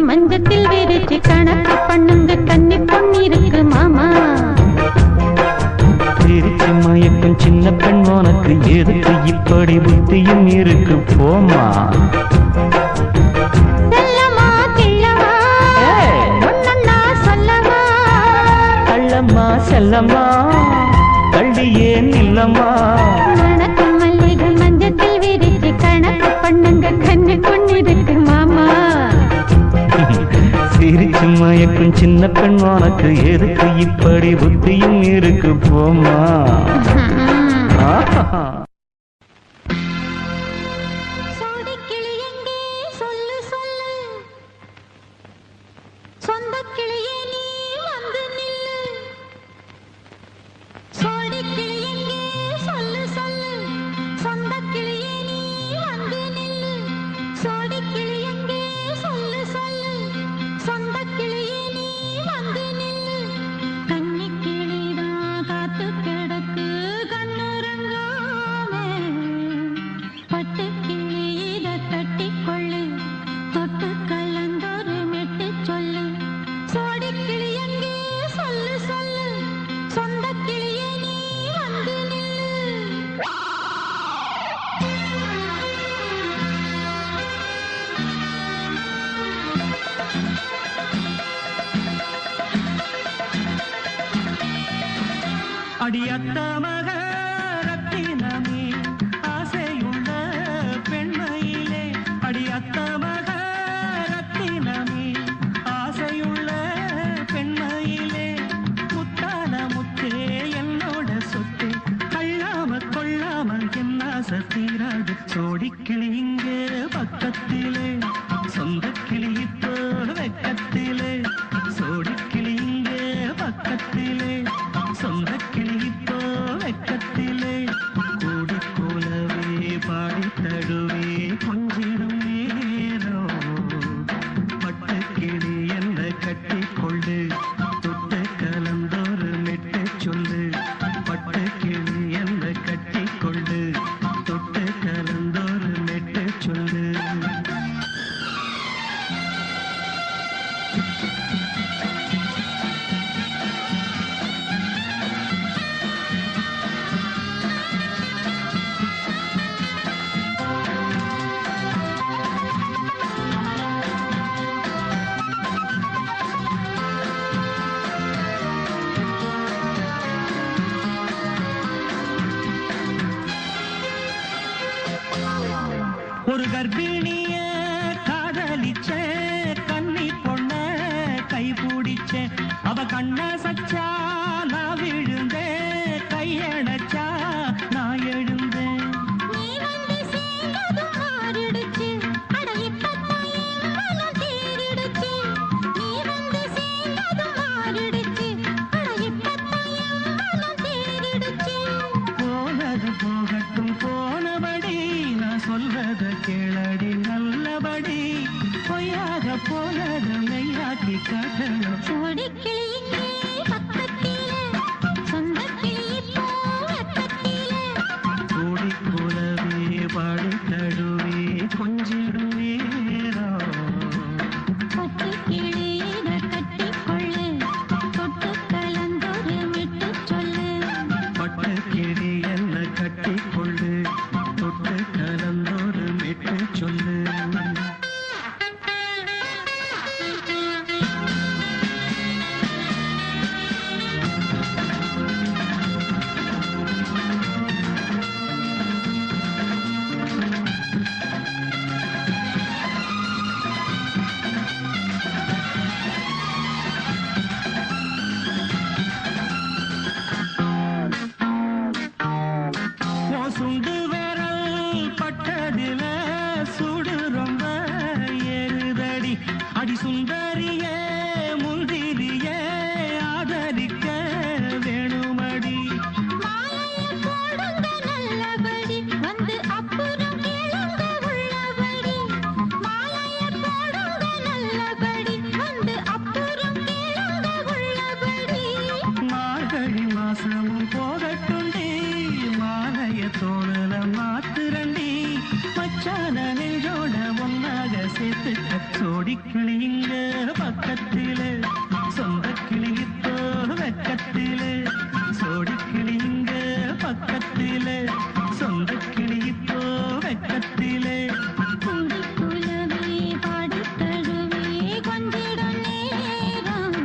மஞ்சத்தில் விரிச்சு கணக்கு பண்ணுங்க கன்னி பொண்ணிருக்கு மாமா. சிரிச்சு மயக்கும் சின்ன பெண் உனக்கு எதுக்கு இப்படி புத்தியும் இருக்கு போமா. செல்லமா கிள்ளமா ஒன்னொன்னா சொல்லமா. கள்ளம்மா செல்லம்மா கள்ளியே நில்லம்மா. மணக்கும் மல்லிகை மஞ்சத்தில் விரிச்சு கணக்கு பண்ணுங்க கன்னி பொண்ணிருக்கு மாமா. சிரிச்சு மயக்கும் சின்ன பெண் உனக்கு எதுக்கு இப்படி புத்தியும் இருக்கு போமா. சோடிக்கிளி எங்கே சொல்லு சொல்லு, சொந்தக்கிளியே நீ வந்து நில்லு. சோடிக்கிளி எங்கே சொல்லு சொல்லு, சொந்தக்கிளியே நீ வந்து நில்லு. சோடிக்கிளி எங்கே சொல்லு சொல்லு, சொந்தக்கிளியே நீ வந்து நில்லு. கன்னிக்கிளிதான் காத்து கிடக்கு கண்ணுறங்காம, பட்டுக்கிளி இத கட்டிக்கொள்ளு, தொட்டு கலந்தொரு மெட்டு சொல்லு. அடியத்த மக ரத்தினமே ஆசையுள்ள பெண்மையிலே அடியத்த மக ரத்தினமே ஆசையுள்ள பெண்மையிலே முத்தான முத்தே என்னோட சொத்து கள்ளாம கொள்ளாம என்ன சத்தீராது சோடிக்கிளி இங்கே பக்கத்திலே சொந்த கிளி இப்போ வெக்கத்திலே சோடிக்கிளி இங்கே பக்கத்திலே சொந்த கிளி இப்போ வெக்கத்திலே கூடி போலவே பாடி தடுவே கொஞ்சிடும் நேரம் பட்டு கிளி என்ன கட்டி கொண்டு தொட்டு கலந்தோறு மெட்டு சொல்லு பட்டு கிளி என்ன கட்டி கொண்டு தொட்டு கலந்தோறு மெட்டு சொல்லு ஒரு கர்ப்பிணிய காதலிச்ச கன்னி பொண்ண கை பிடிச்ச அவ கண்ண சச்சா நான் விழுந்தேன் கையடைச்சா நான் எழுந்தேன் நீ வந்து சேர்ந்ததும் மாறிடுச்சு அட இப்பத்தான் என் மனம் தேறிடுச்சு நீ வந்து சேர்ந்ததும் மாறிடுச்சு அட இப்பத்தான் என் மனம் தேறிடுச்சு போனது போகட்டும் போனபடி நான் சொல்றத கேளடி நல்லபடி பொய்யாக போனது மெய்யாக்கி காட்டணும் சோடிக்கிளி இங்கே பக்கத்திலே சொந்த கிளி இப்போ வெக்கத்திலே கூடி போலவே பாடி தடுவே கொஞ்சிடும் நேரம் பட்டு கிளியிட கட்டிக்கொள்ளு தொட்டு கலந்தொரு விட்டு சொல்லு பட்டு கிளி என்ன கட்டி கொள்ளு தொட்டு கலந்தோறு மெட்டு சொல்லு சுண்டு விரல் பட்டதில சுடு ரொம்ப ஏறுதடி அடி சுந்தரியே முந்திரியே ஆதரிக்க வேணுமடி மாலைய போடுங்க நல்லபடி வந்து அப்புறம் கேளுங்க உள்ளபடி மாலைய போடுங்க நல்லபடி வந்து அப்புறம் கேளுங்க உள்ளபடி மார்கழி மாசமும் போகட்டுண்டி மாலைய தோழல மாத்துரண்டி மச்சான நெஞ்சோட ஒன்னாக சேர்த்து சோடிக்கிளி இங்க பக்கத்திலே சொந்த கிளி இப்போ வெக்கத்திலே சோடிக்கிளி இங்க பக்கத்திலே சொந்த கிளி இப்போ வெக்கத்திலே கூடி குலவே பாடி தழுவே கொஞ்சிடும் நேரம்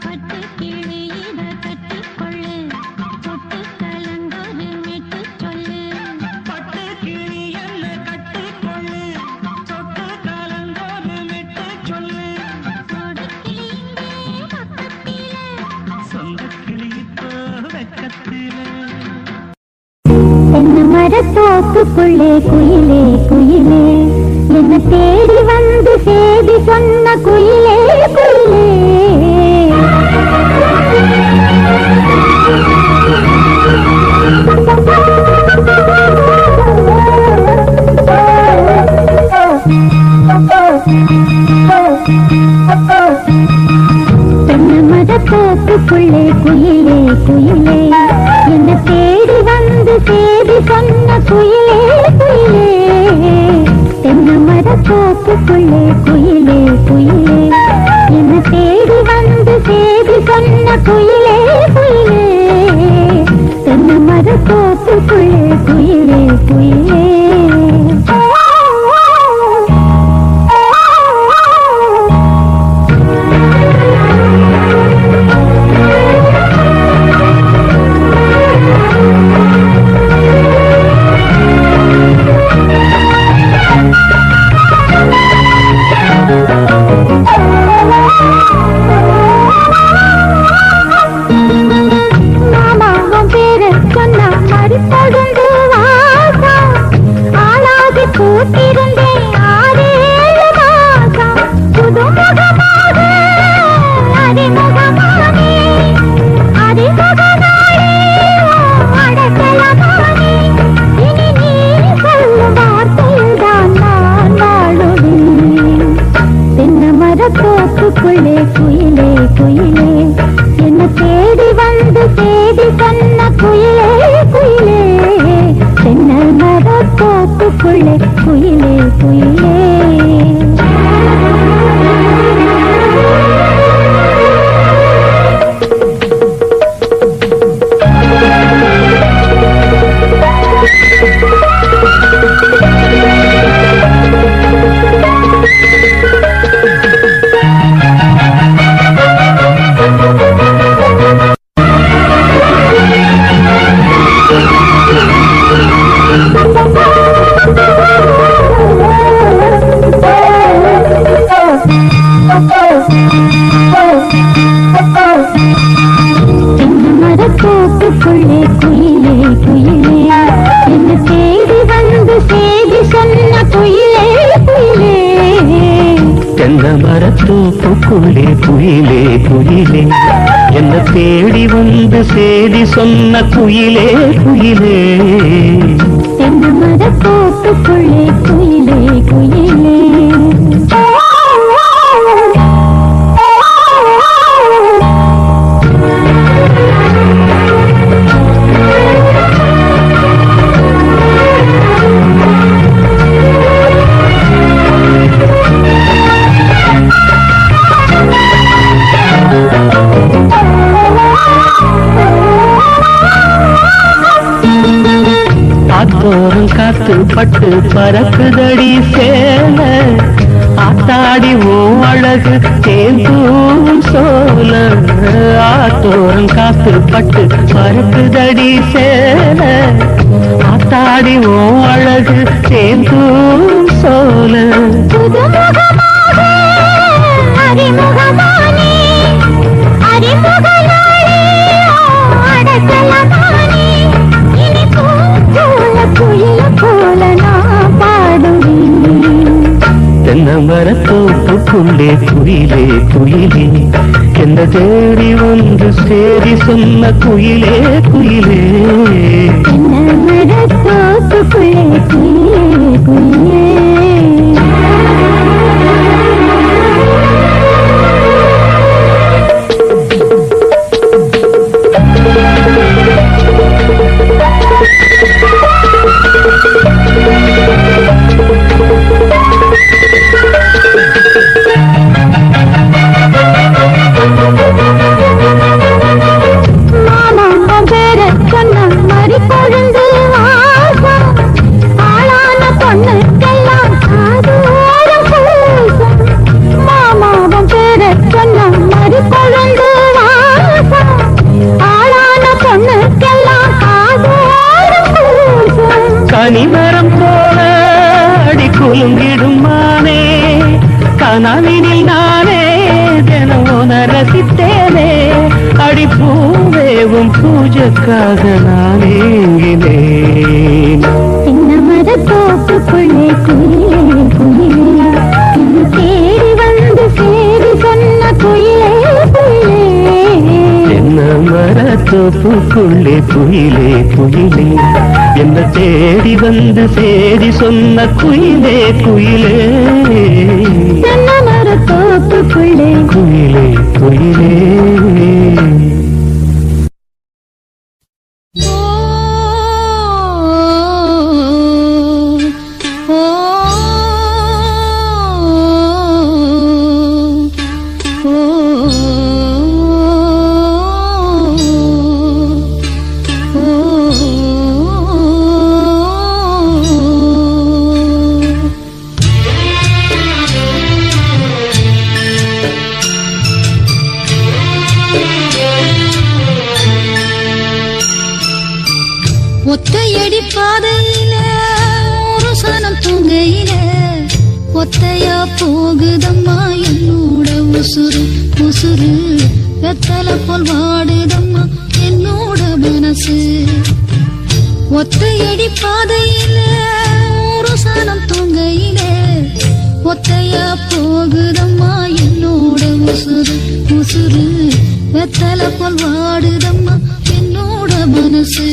பட்டு கிளியிட கட்டிக்கொள்ளு தொட்டு கலந்தொரு மெட்டு சொல்லு பட்டு கிளி என்ன கட்டிக்கொள்ளு தொட்டு கலந்தோறு மெட்டு சொல்லு சோடிக்கிளி இங்கே பக்கத்திலே சொந்த கிளி இப்போ வெக்கத்திலே தென்னை மரத்தோப்புக்குள்ளே குயிலே குயிலே என்ன தேடி வந்து சேதி சொன்ன குயிலே குயிலே தென்னை மரத்தோப்புக்குள்ளே குயிலே குயிலே என்ன தேடி வந்து சேதி சொன்ன குயிலே குயிலே தென்னை மரத்தோப்புக்குள்ளே குயிலே குயிலே என்ன தேடி வந்து சேதி சொன்ன குயிலே குயிலே தென்னை மரத்தோப்புக்குள்ளே குயிலே குயிலே தோப்புக்குள்ளே குயிலே குயிலே என்ன தேடி வந்து தேடி சொன்ன குயிலே குயிலே தென்னல் மர தோப்புக்குள்ளே குயிலே குயிலே தோப்புக்குள்ளே குயிலே குயிலே என்ன தேடி வந்து சேதி சொன்ன குயிலே குயிலே தென்னை மரத்தோப்புக்குள்ளே குயிலே குயிலே என்ன தேடி வந்து சேதி சொன்ன குயிலே குயிலே தென்னை மரத்தோப்புக்குள்ளே குயிலே குயிலே ஆத்தோறும் காத்து பட்டு பறக்குதடி சேல ஆத்தாடி ஓ அழகு தேந்தூம் சோல ஆத்தோறும் காத்து பட்டு பறக்குதடி சேல ஆத்தாடி ஓ அழகு தேந்தூம் சோல அறிமுகமானே அறிமுகனாலே அடக்கலமானே இனி பூஞ்சோல குயில போல நான் பாடுவேன் தென்னை மரத்தோப்புக்குள்ளே குயிலே குயிலே என்ன தேடி வந்து சேரி சொன்ன குயிலே குயிலே தென்னை மரத்தோப்புக்குள்ளே குயிலே குயிலே கனிமரம் போல அடி குலுங்கிடும் மானே கனவினில் நானே தினம் ரசித்தேனே அடி பூவேவும் பூஜைக்காக நான் ஏங்கினேன் தென்னை மரத்தோப்புக்குள்ளே குயிலே குயிலே தேடி வந்து சேரி சொன்ன குயிலே குயிலே தென்னை மரத்தோப்புக்குள்ளே குயிலே குயிலே என்ன தேடி வந்து சேதி சொன்ன குயிலே குயிலே தென்னை மரத்தோப்புக்குள்ளே குயிலே குயிலே ஒத்தையடி பாதையில ஒரு சனம் தூங்கையில ஒத்தையா போகுதம்மா என்னோட உசுறு உசுறு வெத்தலை போல் வாடுதம்மா என்னோட மனசு ஒத்தையடி பாதையில ஒரு சனம் தூங்கையில ஒத்தையா போகுதம்மா என்னோட உசுறு உசுறு வெத்தலை போல் வாடுதம்மா என்னோட மனசு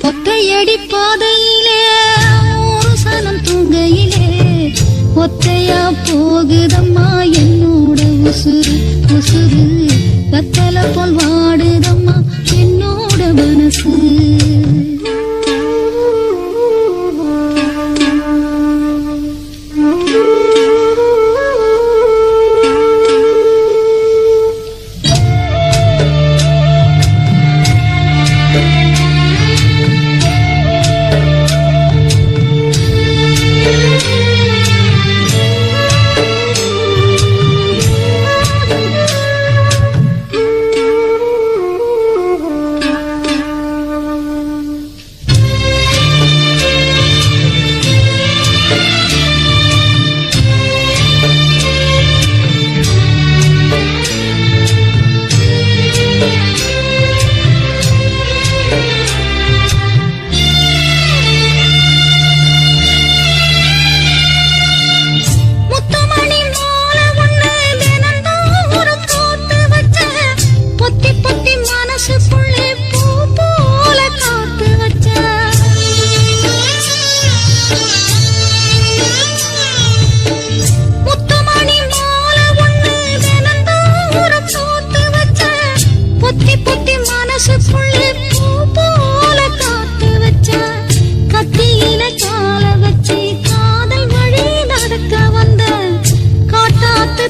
ஒத்தையடி பாதையிலே ஒரு சனம் தூங்கையிலே ஒத்தையா போகுதம்மா என்னோட உசுறு உசுறு கத்தல போல் வாடுதம்மா என்னோட மனசு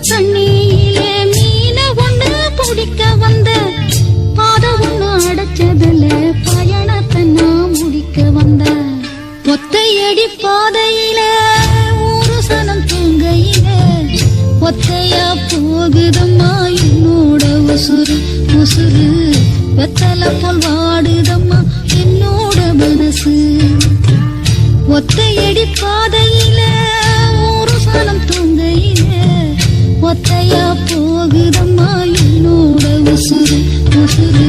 தண்ணியிலே மீன ஒண்ணு பிடிக்க வந்த பாத ஒண்ணு அடைச்சதுல பயணத்தை நான் முடிக்க வந்த ஒத்தையடி பாதையில ஒரு சனம் தூங்கையில ஒத்தையா போகுதம்மா என்னோட உசுறு உசுறு வெத்தல போல் வாடுதம்மா என்னோட மனசு ஒத்தையடி பாதையில ஒரு சனம் தூங்கையில ஒத்தையா போகுதம்மா என்னோட உசுறு உசுறு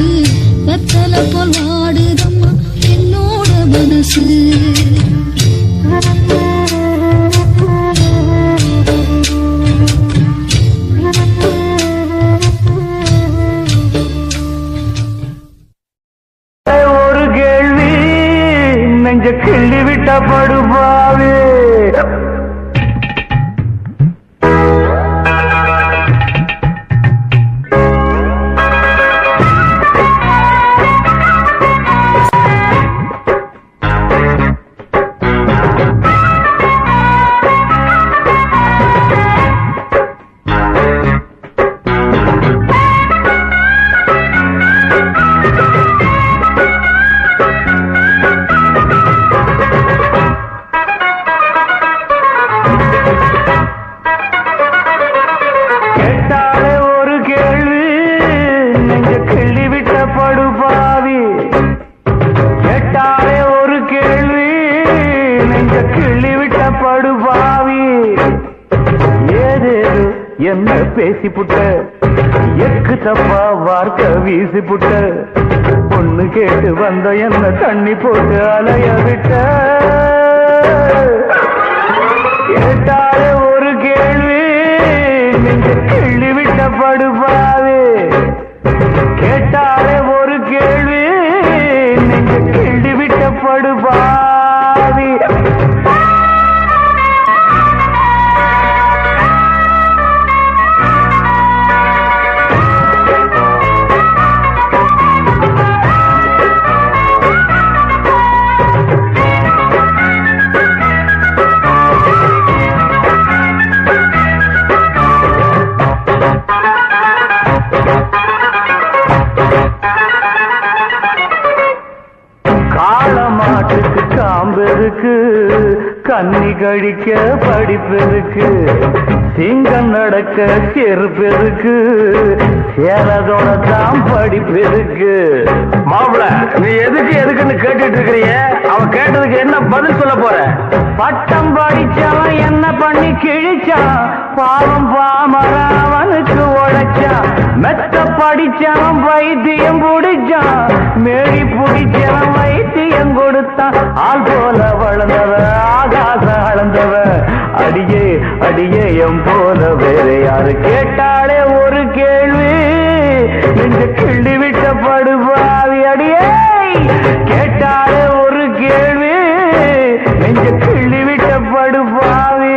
வெத்தல போல் வாடுதம்மா என்னோட மனசு ஒரு கேள்வி நெஞ்ச கிள்ளி விட்ட படுபாவே என்ன பேசி புட்ட எக்கு தப்பா வார்த்தை வீசி புட்ட பொண்ணு கேட்டு வந்த என்ன தண்ணி போட்டு அலைய விட்ட கேட்டாலே ஒரு கேள்வி நீங்க கிள்ளி விட்ட படுபாவே கேட்டாலே ஒரு கேள்வி நீங்க கிள்ளி விட்ட படுபாவே கன்னி கழிக்க படிப்பெருக்கு, சிங்கம் நடக்க செருப்பெருக்கு, சேரதோட தான் படிப்பெருக்கு. மாப்பிள நீ எதுக்குன்னு கேட்டுட்டு இருக்கிறீங்க? அவன் கேட்டதுக்கு என்ன பதில் சொல்ல போற? பட்டம் படிச்சவன் என்ன பண்ணி கிழிச்சான், பாவம் பாமரன் அவனுக்கு உழைச்சான். மெத்த படிச்சவன் வைத்தியம் பிடிச்சான், மேடி பிடிச்சவன் வைத்தியம் கொடுத்தான். ஆள் போல வளர்ந்தவன் ஆகாசம் அளந்தவன், அடியே அடியே எம் போல வேற யாரு கேட்டாலே ஒரு கேள்வி, நெஞ்ச கிள்ளி விட்ட படுபாவி. அடியே கேட்டாலே ஒரு கேள்வி, நெஞ்ச கிள்ளி விட்ட படுபாவி.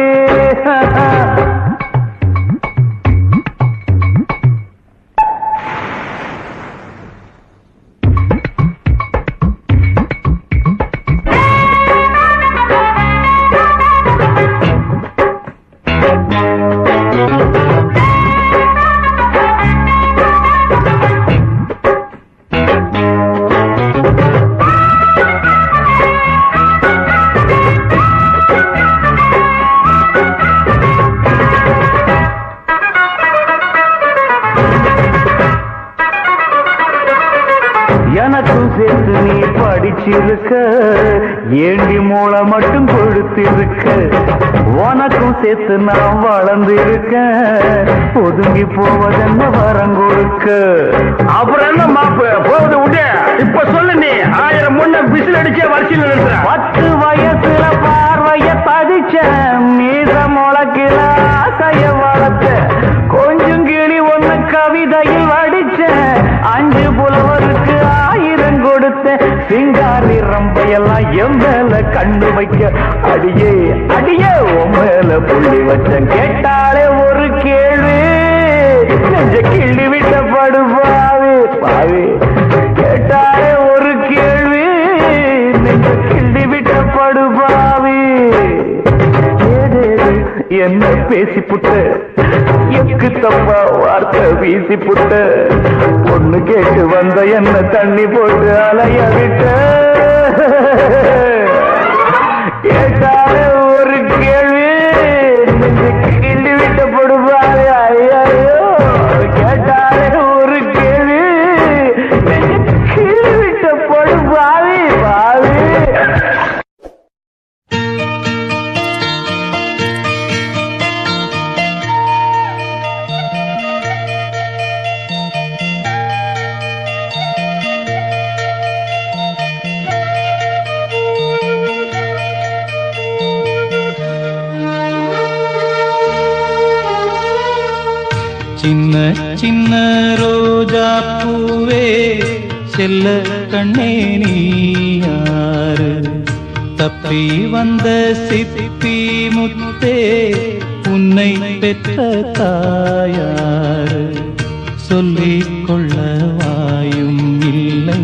எனக்கும் சேர்த்து நீ படிச்சிருக்க, ஏண்டி மூளை மட்டும் கொடுத்திருக்க. உனக்கும் சேர்த்து நான் வளர்ந்திருக்க, ஒதுங்கி போவதென்ன வரம் கொடுக்க. அப்புறம் என்ன மாப்பு போகுது விட்டு. இப்ப சொல்லு நீ 1000 முன்ன விசில் அடிச்சே வரிசையில் நிறுத்துற. 10 வயசுல பார்வைய பதிச்ச, மீச முளக்கில ஆசைய வளர்த்த, கொஞ்சம் கிளி ஒண்ணு கவிதையில் வடிச்ச, 5 புலவருக்கு 1000 கொடுத்த. சிங்காரி ரம்பையெல்லாம் என் மேல கண்ணு வைக்க, அடியே அடியே உன் மேல புள்ளி வச்சேன். கேட்டாலே ஒரு கேள்வி, நெஞ்ச கிள்ளி விட்ட படுபாவி பாவி. கேட்டாலே ஒரு கேள்வி, நெஞ்ச கிள்ளி விட்ட படுபாவி. என்ன பேசி புட்ட, எக்கு தப்பா வார்த்தை வீசி புட்ட, பொண்ணு கேட்டு வந்த என்ன தண்ணி போட்டு அலைய விட்ட. கேட்டாலே ஒரு கேள்வி, கிள்ளி விட்ட படுபாரு. ஐயோ கேட்டாலே ஒரு கேள்வி, கிள்ளி விட்ட படுபாவி பாவி. சின்ன சின்ன ரோஜா பூவே, செல்ல கண்ணே நீ யாரு? தப்பி வந்த சிப்பி முத்தே, உன்னை பெற்ற தாயாரு? சொல்லிக் கொள்ள வாயும் இல்லை,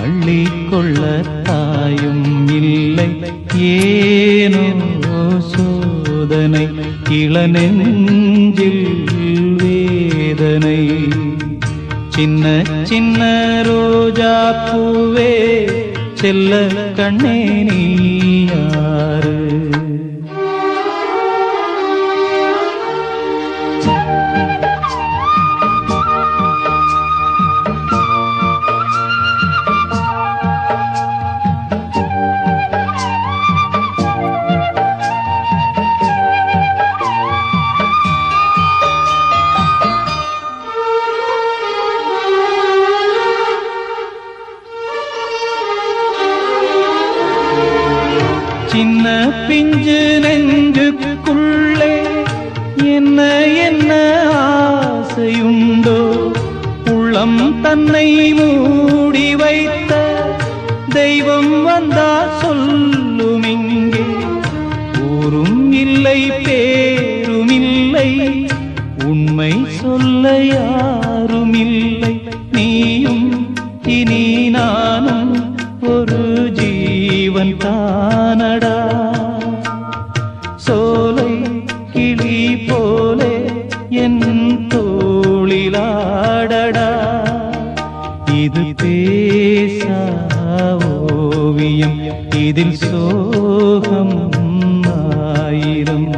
அள்ளிக் கொள்ள தாயும் இல்லை. ஏனோ சோதனை இளநெஞ்சில் வேதனை. சின்ன சின்ன ரோஜா பூவே, செல்ல கண்ணே நீ யாரு? சின்ன பிஞ்சு நெஞ்சுக்குள்ளே என்ன என்ன ஆசையுண்டோ, உள்ளம் தன்னை மூடி வைத்த தெய்வம் வந்தா சொல்லும் இங்கே. ஊரும் இல்லை பேரும் இல்லை, உண்மை சொல்ல யாரும் இல்லை. நீயும் இனி நானும் ஒரு ஜீவன் தானடா. சோலை கிளி போலே என் தோளிலாடடா. இது பேசா ஓவியம், இதில் சோகம் ஆயிரம்.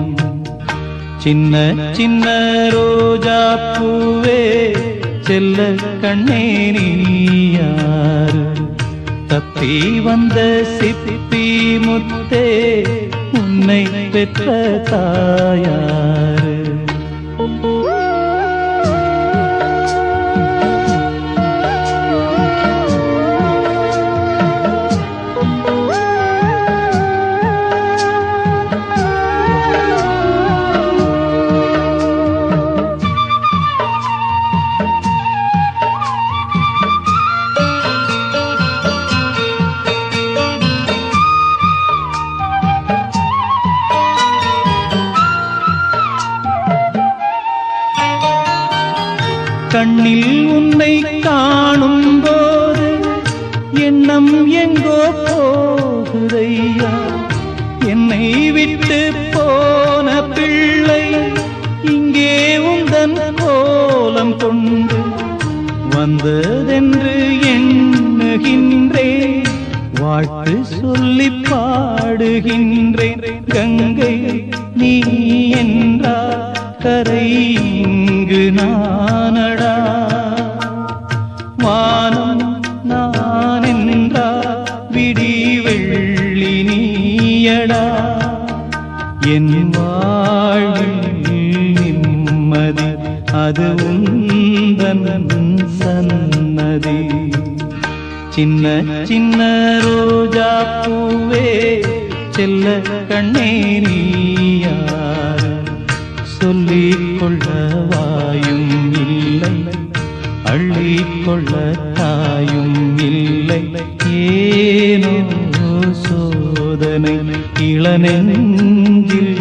சின்ன சின்ன ரோஜா பூவே செல்ல கண்ணே நீ யாரு? தப்பி வந்த சிப்பி முத்தே உன்னை பெற்ற தாயாரு? கண்ணில் உன்னை காணும் போது எண்ணம் எங்கோ போகுதையா. என்னை விட்டு போன பிள்ளை இங்கே உந்தன் கோலம் கொண்டு வந்ததென்று எண்ணுகின்றேன். வாழ்த்து சொல்லி பாடுகின்றேன். கங்கை நீ என்றால் கரை இங்கு நானடா. வானம் நான் என்றால் விடி வெள்ளி நீயடா. என் வாழ்வில் நிம்மதி அது உந்தன் சன்னதி. சின்ன சின்ன ரோஜா பூவே செல்ல கண்ணே நீ யாரு? சொல்லிக் கொள்ள வாயும் இல்லை, அள்ளிக் கொள்ள தாயும் இல்லை. ஏனோ சோதனை இளநெஞ்சில்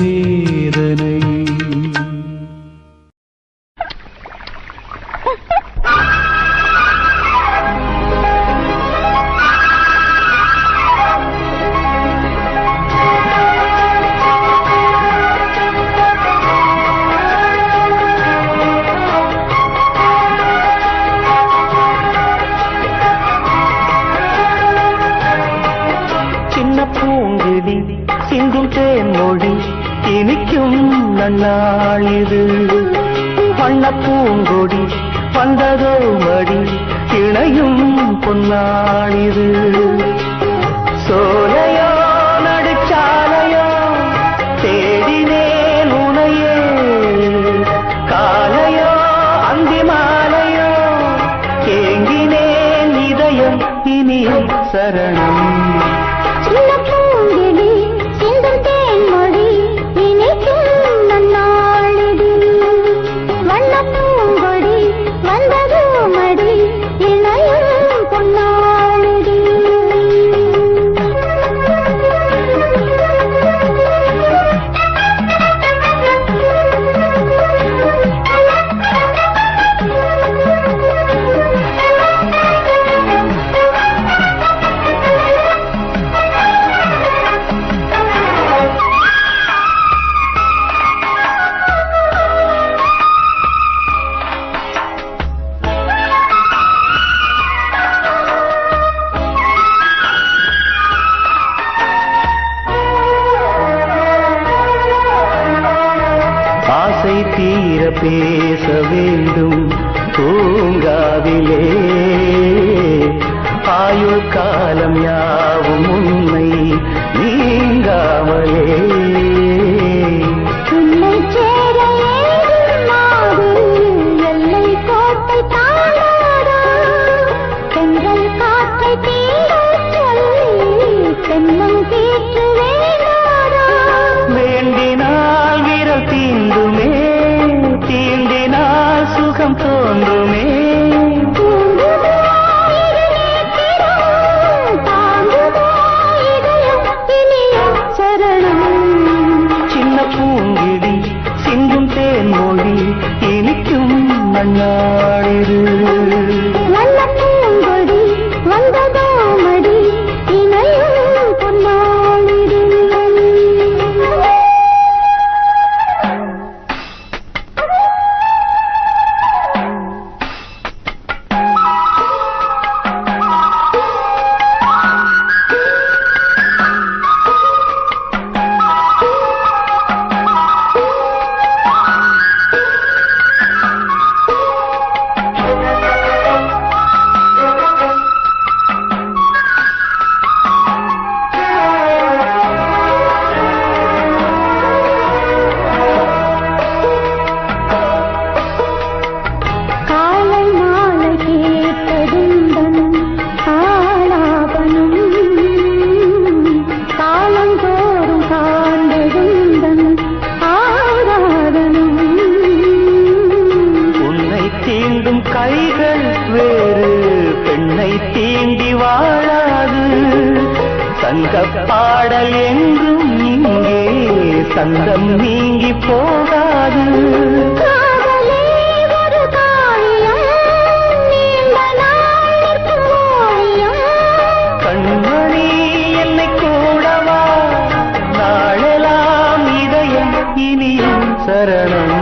வேதனை. சிந்தும் தேன்மொழி இனிக்கும் நன்னாளிது. வண்ண பூங்கொடி வந்ததோ மடி இணையும் பொன்னாளிது. சோலையோ நடுச்சாலையோ தேடினேன் உனையே. காலையோ அந்தி மாலையோ ஏங்கினேன் இதயம் இனியும் சரணம். தீர பேச வேண்டும் தூங்காவிலே. ஆயுள் காலம் யாவும் உன்னை நீங்காமலே. வேண்டினால் விரல் தீண்டுமே, தீண்டினால் சுகம் தோன்றுமே. சின்ன பூங்கிடி சிந்தும் தேன்மொழி இனிக்கும் நன்னாளிது. பாடல் என்றும் இங்கே சந்தம் நீங்கி போகாது. காதலே ஒரு காரியம், நீண்ட நாள் நிற்கும் ஓவியம். கண்மணி என்னை கூடவா, நாளெல்லாம் இதயம் இனியும் சரணம்.